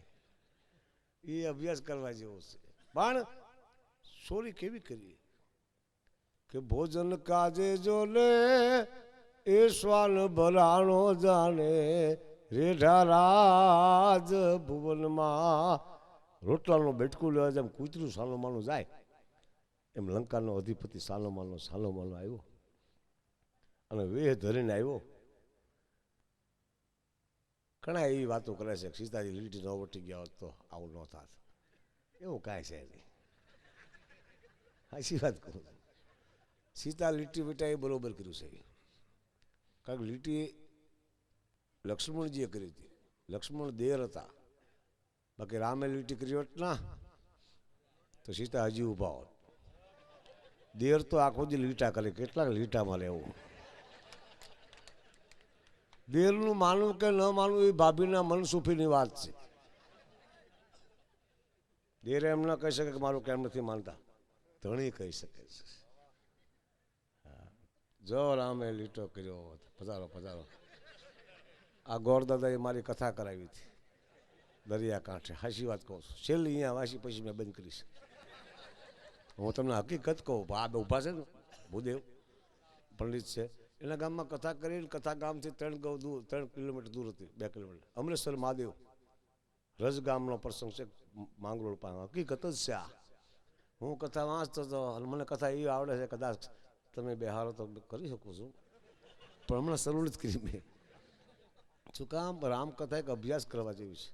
એ અભ્યાસ કરવા જેવો છે પણ ચોરી કેવી કરી કે ભોજન કાજે જો લે એ શ્વાન ભરાણો જાણે રેઢા રાજ ભુવનમાં રોટલાનું બેઠકું લેવા જેમ કૂતરું સાલોમાનું જાય એમ લંકાનો અધિપતિ સાલોમાનો આવ્યો અને વેહ ધરીને આવ્યો. ઘણા એવી વાતો કરે છે કે સીતાજી લીટી ન વટી ગયા હોત તો આવું ન થાત. એવું કાંઈ છે નહીં. સાચી વાત કરું. સીતા લીટી વેટા એ બરોબર કર્યું છે. કારણ કે લીટી લક્ષ્મણજીએ કરી હતી. લક્ષ્મણ દેર હતા, બાકી રામે લીટી કરી હોત ના તો સીતા હજી ઊભા હોત. દેર તો આખો દી લીટા કરે, કેટલાક લીટામાં રહેવું. દેરનું માનવું કે ન માનવું એ ભાભીના મનસુફીની વાત છે. દેરે એમ ન કહી શકે કે મારું કેમ નથી માનતા, ધણી કહી શકે છે. જો રામે લીટો કર્યો, પધારો પધારો. આ ગોરદાદાએ મારી કથા કરાવી હતી દરિયાકાંઠે. હાચી વાત કહું છું. છેલ્લી અહીંયા વાસી પછી મેં બંધ કરીશ. હું તમને હકીકત કહું. આ બે ઊભા છે ને ભૂદેવ પંડિત છે, એના ગામમાં કથા કરીને કથા ગામથી 3 કિલોમીટર દૂર હતી, 2 કિલોમીટર. અમરેશ્વર મહાદેવ રજ ગામનો પ્રસંગ છે, માંગરોળ પાસે. હકીકત જ છે આ. હું કથા વાંચતો હતો અને મને કથા એવી આવડે છે, કદાચ તમે બેહારો તો કરી શકો છો, પણ હમણાં શરૂ જ કરી મેં. શું કામ? રામકથા એક અભ્યાસ કરવા જેવી છે.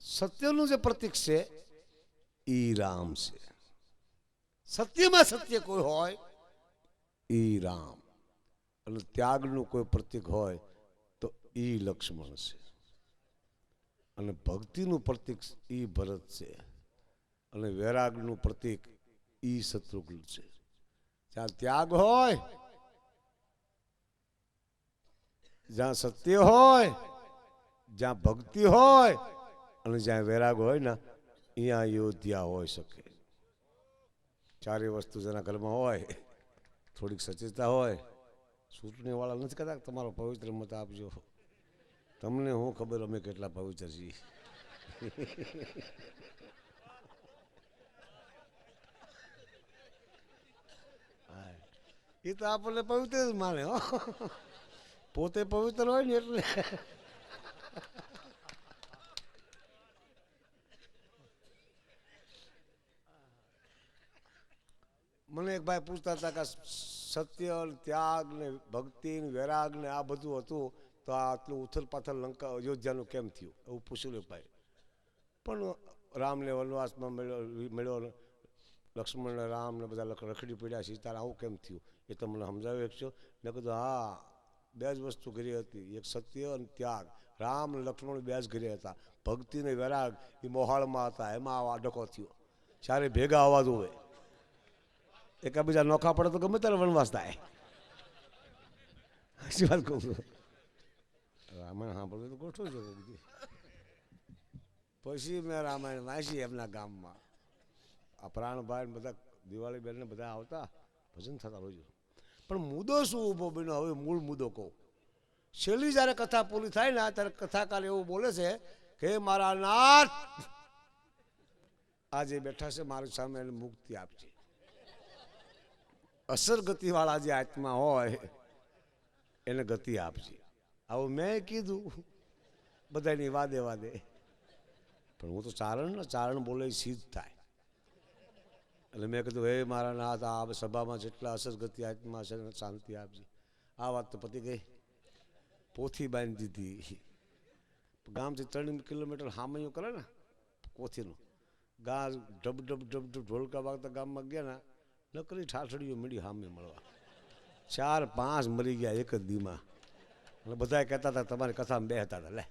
સત્યનું જે પ્રતીક છે એ રામ છે. સત્યમાં સત્ય કોઈ હોય એ રામ, અને ત્યાગનું કોઈ પ્રતીક હોય તો એ લક્ષ્મણ છે, અને ભક્તિનું પ્રતીક એ ભરત છે, અને વૈરાગનું પ્રતીક એ શત્રુઘ્ન છે. જ્યાં ત્યાગ હોય, જ્યાં સત્ય હોય, જ્યાં ભક્તિ હોય અને જ્યાં વૈરાગ હોય ને, અહીંયા અયોધ્યા હોઈ શકે. ચારે વસ્તુ જેના ઘરમાં હોય, થોડીક સચેતતા હોય. ચૂંટણી વાળા નથી કહેતા તમારો પવિત્ર મત આપજો. તમને હું ખબર અમે કેટલા પવિત્ર છીએ. એ તો આપણને પવિત્ર જ માને હો, પોતે પવિત્ર હોય ને એટલે. મને એક ભાઈ પૂછતા હતા કે સત્ય, ત્યાગ ને ભક્તિ ને વૈરાગ ને આ બધું હતું તો આ આટલું ઉથલ પાથલ લંકા અયોધ્યાનું કેમ થયું, એવું પૂછ્યું એક ભાઈ. પણ રામને વનવાસમાં મળ્યો, લક્ષ્મણ ને રામ ને બધા રખડી પડ્યા, સીતારામ, આવું કેમ થયું એ તો મને સમજાવ્યું એક છો. મેં કીધું હા, 2 જ વસ્તુ કરી હતી, એક સત્ય અને ત્યાગ. રામ અને લક્ષ્મણ 2 જ ઘરે હતા. ભક્તિ ને વૈરાગ એ મોહાળમાં હતા, એમાં આ ડકો થયો. ચારે ભેગા અવાજ હોય, એકાબીજા નોખા પડે તો ગમે ત્યારે વનવાસ થાય. શું વાત કહું છું? રામાયણ સાંભળવું તો ગોઠવું છે. પછી મેં રામાયણ વાંચી એમના ગામમાં. આ પ્રાણભાઈ બધા દિવાળી બેનને બધા આવતા, ભજન થતા રોજ. પણ મુદ્દો શું ઊભો બન્યો, હવે મૂળ મુદ્દો કહું. છેલ્લી જ્યારે કથા પૂરી થાય ને ત્યારે કથાકાર એવું બોલે છે કે મારા નાથ આજે બેઠા છે મારી સામે, એને મુક્તિ આપજે. અસર ગતિવાળા જે આત્મા હોય એને ગતિ આપજે. આવું મેં કીધું બધાની વાદે વાદે. પણ હું તો ચારણ બોલે સિદ્ધ થાય. એટલે મેં કીધું હે મારા નાથ, આ સભામાં જેટલા અસર ગતિ આત્મા છે એને શાંતિ આપજે. આ વાત તો પતી ગઈ. પોથી બાંધી દીધી. ગામથી 3 કિલોમીટર હામૈયું કરે ને પોથીનું. ગા ઢબ ઢબ ઢબ ઢબ ઢોલકા વાગતા ગામમાં ગયા ને નકરી ઠાઠડીઓ મળી હામે મળવા. 4-5 મરી ગયા એક જ દીમાં. એટલે બધા કહેતા હતા તમારી કથામાં બેહતા હતા. લે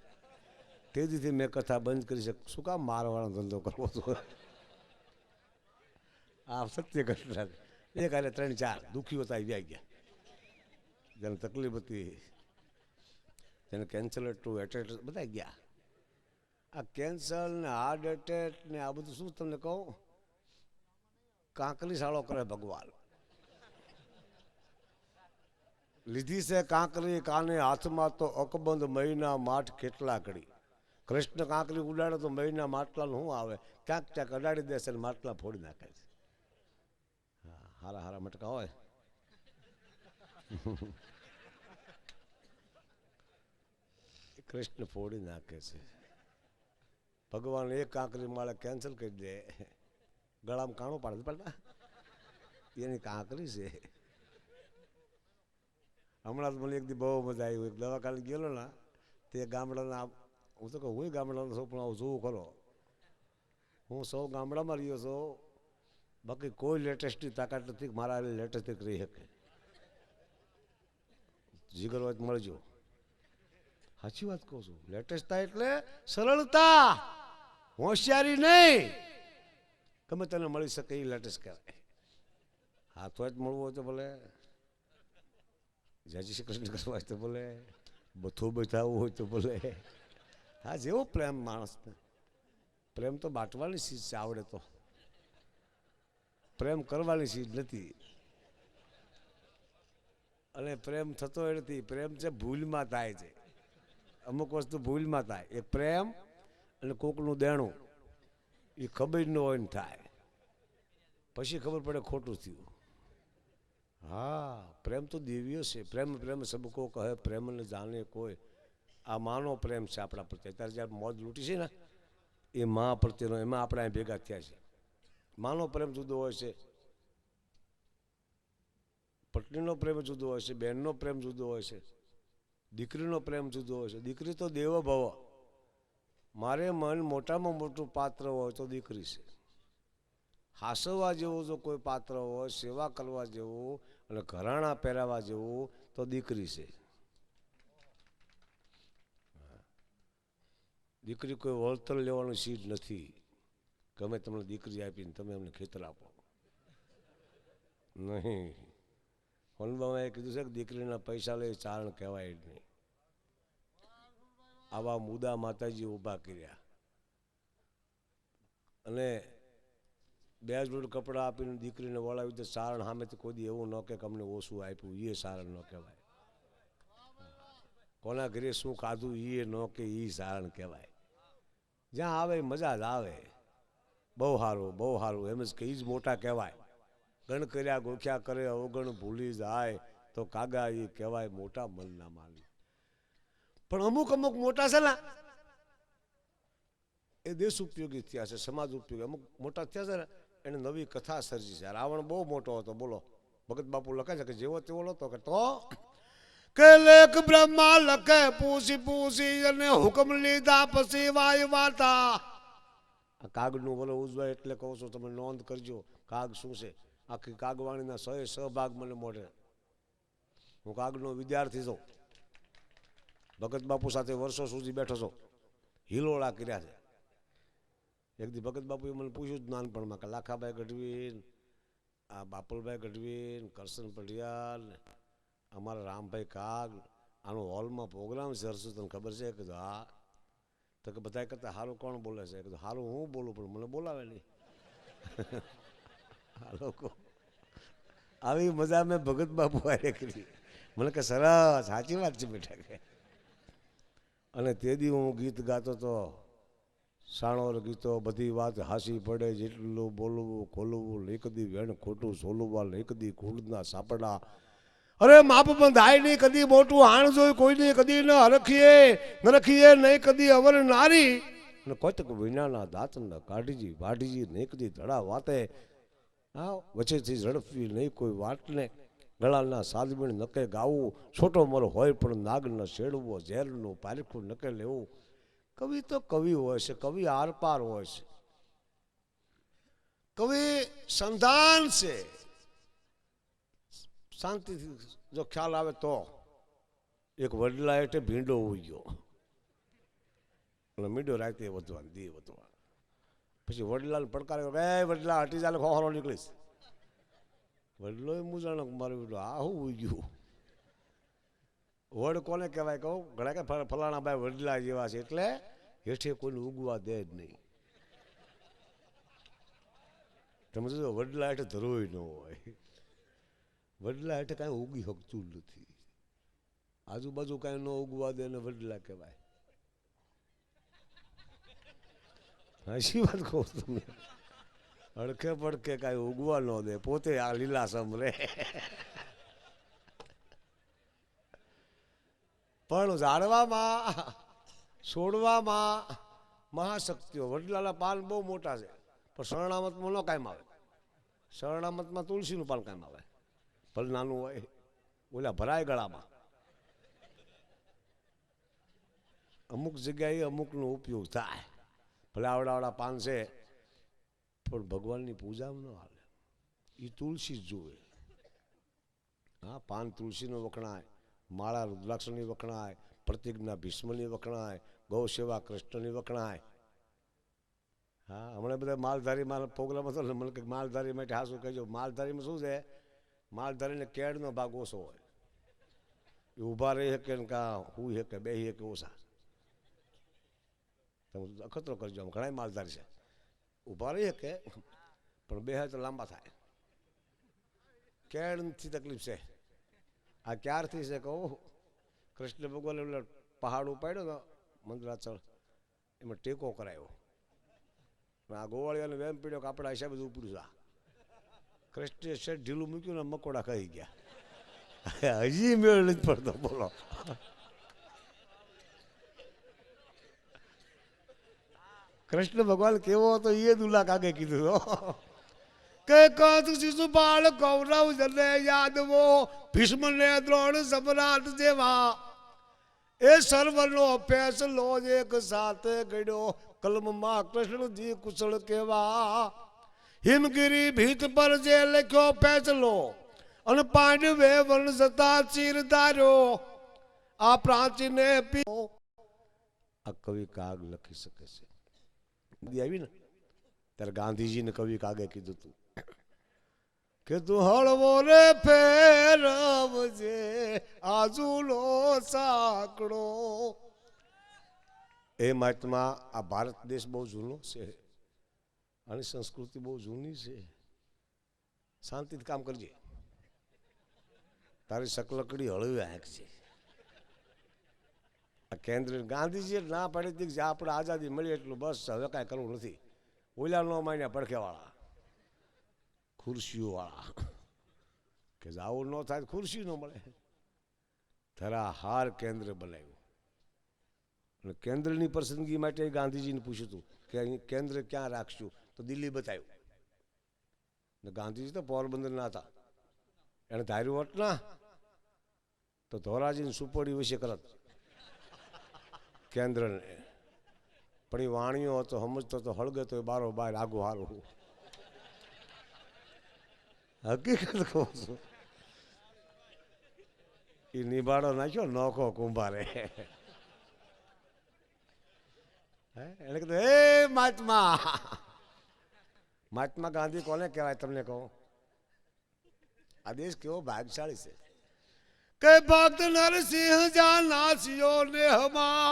તે દીથી મેં કથા બંધ કરી છે. શું કામ મારવાનો ધંધો કરવો હતો? આ સત્ય ઘટના. એક હારે 3-4 દુઃખીઓ હતા વ્યાઈ ગયા. જેને તકલીફ હતી, જેને કેન્સર હતું, એટેક બધા ગયા. આ કેન્સર ને હાર્ટ એટેક ને આ બધું શું તમને કહું, કાંકરી સાળો કરે ભગવાન. લીધી છે કાંકરી કાને હાથમાં તો અકબંધ મહિના માઠ કેટલા કડી. કૃષ્ણ કાંકરી ઉડાડે તો મહિના માટલાનું શું આવે, ક્યાંક ક્યાંક અડાડી દેશે ને માટલા ફોડી નાખે છે. હારા હારા મટકા હોય. કૃષ્ણ ફોડી નાખે છે. ભગવાન એક કાંકરી માળે કેન્સલ કરી દે, ગળામાં કાણું પાડે પડતા એની કાંકરી છે. હમણાં તો મને એક દી બહુ મજા આવી. એક દવાખાને ગયેલો ને તે ગામડાના, હું તો કહું હું ગામડાનો છું પણ આવું જોવું ખરો. હું સૌ ગામડામાં રહ્યો છું, બાકી કોઈ લેટેસ્ટની તાકાત નથી મારા લેટેસ્ટ રહી શકે. જીગર વાત મળજો, સાચી વાત કહું છું. લેટેસ્ટતા એટલે સરળતા, હોશિયારી નહીં. ગમે તને મળી શકે એ લેટેસ્ટ કહેવાય. હાથો જ મળવું હોય તો ભલે, જય શ્રી કૃષ્ણ કરવા હોય તો ભલે, બથું બતાવવું હોય તો ભલે. હા, જેવો પ્રેમ માણસને, પ્રેમ તો બાંટવાની ચીજ છે. આવડે તો પ્રેમ કરવાની ચીજ નથી. અને પ્રેમ થતો નથી. પ્રેમ છે ભૂલમાં થાય છે. અમુક વસ્તુ ભૂલમાં થાય. એક પ્રેમ અને કોકનું દેણું એ ખબર ન હોય ને થાય, પછી ખબર પડે ખોટું થયું. હા, પ્રેમ તો દિવ્ય છે. પ્રેમ પ્રેમ સબકો કહે, પ્રેમ ને જાણે કોઈ. આ માનો પ્રેમ છે આપણા પ્રત્યે. અત્યારે જ્યારે મોજ લૂંટી છે ને એ મા પ્રત્યેનો, એમાં આપણે અહીં ભેગા થયા છે. માનો પ્રેમ જુદો હોય છે, પત્નીનો પ્રેમ જુદો હોય છે, બહેનનો પ્રેમ જુદો હોય છે, દીકરીનો પ્રેમ જુદો હોય છે. દીકરી તો દેવો ભવ. મારે મન મોટામાં મોટું પાત્ર હોય તો દીકરી છે. હાસવવા જેવું જો કોઈ પાત્ર હોય, સેવા કરવા જેવું અને ઘરાણા પહેરાવા જેવું તો દીકરી છે. દીકરી કોઈ વળતર લેવાનું ચીજ નથી. ગમે તમને દીકરી આપીને તમે એમને ખેતર આપો નહીં. હનુમાએ કીધું છે કે દીકરીના પૈસા લઈ ચારણ કહેવાય જ નહીં. આવા મુદ્દા માતાજી ઊભા કર્યા. અને 2 જોડ કપડાં આપીને દીકરીને વળાવી તો ચારણ સામેથી કોઈ દી એવું ન કે અમને ઓછું આપ્યું, એ ચારણ ન કહેવાય. કોના ઘરે શું ખાધું એ ન કે એ ચારણ કહેવાય. જ્યાં આવે મજા જ આવે. બહુ સારું, બહુ સારું એમ જ કે એ જ મોટા કહેવાય. ગણ કર્યા ગોખ્યા કરે, અવગણ ભૂલી જાય તો કાગા એ કહેવાય મોટા મનના માલી. પણ અમુક અમુક મોટા છે ને એ દેશ ઉપયોગી થયા છે, સમાજ ઉપયોગી. અમુક મોટા થયા છે ને એને નવી કથા સર્જી છે. રાવણ બહુ મોટો હતો, બોલો. ભગત બાપુ લખે છે કે જેવો તેવો નતો કે તો કે લેખ બ્રહ્મા લખે પૂછી પૂછી અને હુકમ લીધા પછી વાય વાતા. આ કાગનું વલો ઉજવાય એટલે કહું છું, તમે નોંધ કરજો કાગ શું છે. આખી કાગવાણીના 100 ભાગ મને મોઢે. હું કાગનો વિદ્યાર્થી છું. ભગત બાપુ સાથે વર્ષો સુધી બેઠો છો, હિલોળા કર્યા છે. એક દી ભગત બાપુએ મને પૂછ્યું નાનપણમાં કે લાખાભાઈ ગઢવી, આ બાપલભાઈ ગઢવી, કરશન પઢિયાર, અમારા રામભાઈ કાગ, આનો હોલમાં પ્રોગ્રામ છે હરશું, તને ખબર છે? કીધું હા. તો કે બધા કરતા સારું કોણ બોલે છે? કીધું સારું હું બોલું પણ મને બોલાવે નહીં. આ લોકો આવી મજા મેં ભગત બાપુ આરે કરી. મને કે સરસ, સાચી વાત છે બેઠા કે. અને તે દી હું ગીત ગાતો તો, સાણોર ગીતો, બધી વાત હાસી પડે, જેટલું બોલવું ખોલવું, નહીં કદી વેણ ખોટું સોલવા, નહીં કદી કુંડના સાપડા. અરે માપ બંધાય નહીં કદી મોટું હાણ જોઈ કોઈને કદી ન હરખીએ નરખીએ નહીં કદી અવર નારી. અને કોતક વિનાના દાંતના કાઢીજી વાઢીજી નહીં કદી ધડા વાતે. હા, વચ્ચેથી ઝડપવી નહીં કોઈ વાટને, ગળાના સાદમીણ નકે ગાવું, છોટો મર હોય પણ નાગ ન શેડવો, ઝેરનું પારખું નકે લેવું. કવિ તો કવિ હોય છે, કવિ આરપાર હોય છે, કવિ સંધાન છે. શાંતિથી જો ખ્યાલ આવે તો એક વડલા એટલે ભીંડો ઉઈ ગયો અને મીંડો રાતે વધવા દી વધવા. પછી વડલાને પડકારે, એ વડલા હટી ચાલે ખોખરો નીકળીશ. વડલો એ મૂંઝાણો મારો બેટો આ હું ઉઈ ગયું. વડ કોને કહેવાય કહું? ઘણા કે ફલાણા ભાઈ વડલા જેવા છે એટલે હેઠે કોઈને ઉગવા દે જ નહીં. તમે જો વડલા હેઠે ધરોય ન હોય. વડલા હેઠે કાંઈ ઉગી શકતું નથી. આજુબાજુ કાંઈ ન ઉગવા દે ને વડલા કહેવાય. હાચી વાત કહું તમને. અડખે પડખે કાંઈ ઉગવા ન દે, પોતે આ લીલાસમ રે. પણ ઝાડવામાં છોડવામાં મહાશક્તિઓ, વડલાના પાન બહુ મોટા છે, પણ શરણામતમાં ન કાયમ આવે. શરણામતમાં તુલસીનું પાન કાયમ આવે, ભલે નાનું હોય, ઓલા ભરાય ગળામાં. અમુક જગ્યાએ અમુકનો ઉપયોગ થાય, ભલે આવડાવડા પાન છે, પણ ભગવાનની પૂજામાં ન હાલે. એ તુલસી જ જુએ. હા, પાન તુલસીનું વખણાય, માળા રુદ્રાક્ષની વખણાય, પ્રતિજ્ઞા ભીષ્મની વખણાય, ગૌ સેવા કૃષ્ણની વખણાય. હા, હમણાં બધા માલધારી મારા પ્રોગ્રામ હતો ને, મને કંઈક માલધારી માટે હા શું કહેજો. માલધારીમાં શું છે, માલધારીને કેળનો ભાગ ઓછો હોય, એ ઊભા રહી શકે ને કાં હુઈ શકે, બેસી શકે ઓછા. તમે અખતરો કરજો, આમ ઘણા માલધારી છે, ઊભા રહી શકે પણ બે તો લાંબા થાય. કેળથી તકલીફ છે. આ ક્યારથી છે કહું, કૃષ્ણ ભગવાન એટલે પહાડ ઉપાડ્યો ને મંદરાચળ, એમાં ટેકો કરાયો. આ ગોવાળિયાને વેમ પીડ્યો કે આપણા હિસાબે બધું ઉપડ્યું છે. કૃષ્ણે શેઠ ઢીલું મૂક્યું ને મકોડા ખાઈ ગયા. હજી મેળ નથી પડતો, બોલો. કૃષ્ણ ભગવાન કેવો હતો એ દુલ્લા કાગે કીધું કે કદ શિશુપાલ કૌરવ જને યાદવો ભીષ્મ ને દ્રોણ સમ્રાટ જેવા એ સર્વનો ફેસલો એક સાથે ગયો કલમમાં કૃષ્ણજી કુશળ કેવા હિમગીરી ભીત પર જે લખ્યો ફેસલો અને પાંડવે વન જતા ચીર ધાર્યો આ પ્રાચીને આ કવિ કાગ લખી શકે છે. આવી ને ત્યારે ગાંધીજીને કવિ કાગે કીધું તું કે તું હળવો રે ફેરવજે આજુલો સાંકડો. એ મહાત્મા આ ભારત દેશ બહુ જૂનો છે, આની સંસ્કૃતિ બહુ જૂની છે. શાંતિથી કામ કરજે, તારી શકલકડી હળવી આંખ છે. કેન્દ્ર ગાંધીજીએ ના પાડી હતી કે આપણે આઝાદી મળી એટલું બસ, હવે કાંઈ કરવું નથી. ઓલા નો માન્યા પડખેવાળા, ખુરશીઓવાળા, કે આવું ન થાય ખુરશી ન મળે. ધરા હાર કેન્દ્ર બનાવ્યું અને કેન્દ્રની પસંદગી માટે ગાંધીજીને પૂછ્યું હતું કે અહીં કેન્દ્ર ક્યાં રાખશું, તો દિલ્હી બતાવ્યું. ને ગાંધીજી તો પોરબંદરના હતા, એને ધાર્યું હોત ના તો ધોરાજીને સુપોડી વિશે કરત કેન્દ્રને. પણ એ વાણીઓ હતો, સમજતો તો હળગે તો બારો બાર આગું હારું. હકીકત કહું છું, એ નિભાડો નાખ્યો નોખો કુંભારે. એને કીધું હે મહાત્મા. મહાત્મા ગાંધી કોને કહેવાય તમને કહું? આ દેશ કેવો ભાગશાળી છે કે ભક્ત નરસિંહ જ્યાં નાસ્યો ને હમા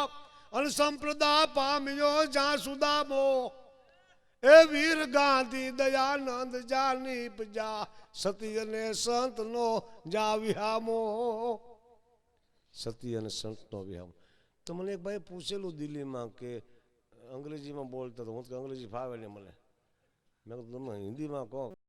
અને સંપ્રદા પામ્યો જ્યાં સુદામો એ વીર ગાંધી દયાનંદ જાની પજા સતી અને સંત નો જા વિહામો. સતી અને સંત નો વિહામો. તો મને એક ભાઈ પૂછેલું દિલ્હીમાં કે અંગ્રેજીમાં બોલતો હતો, હું તો અંગ્રેજી ફાવે ને મને. મેં કીધું તમે હિન્દીમાં કહો.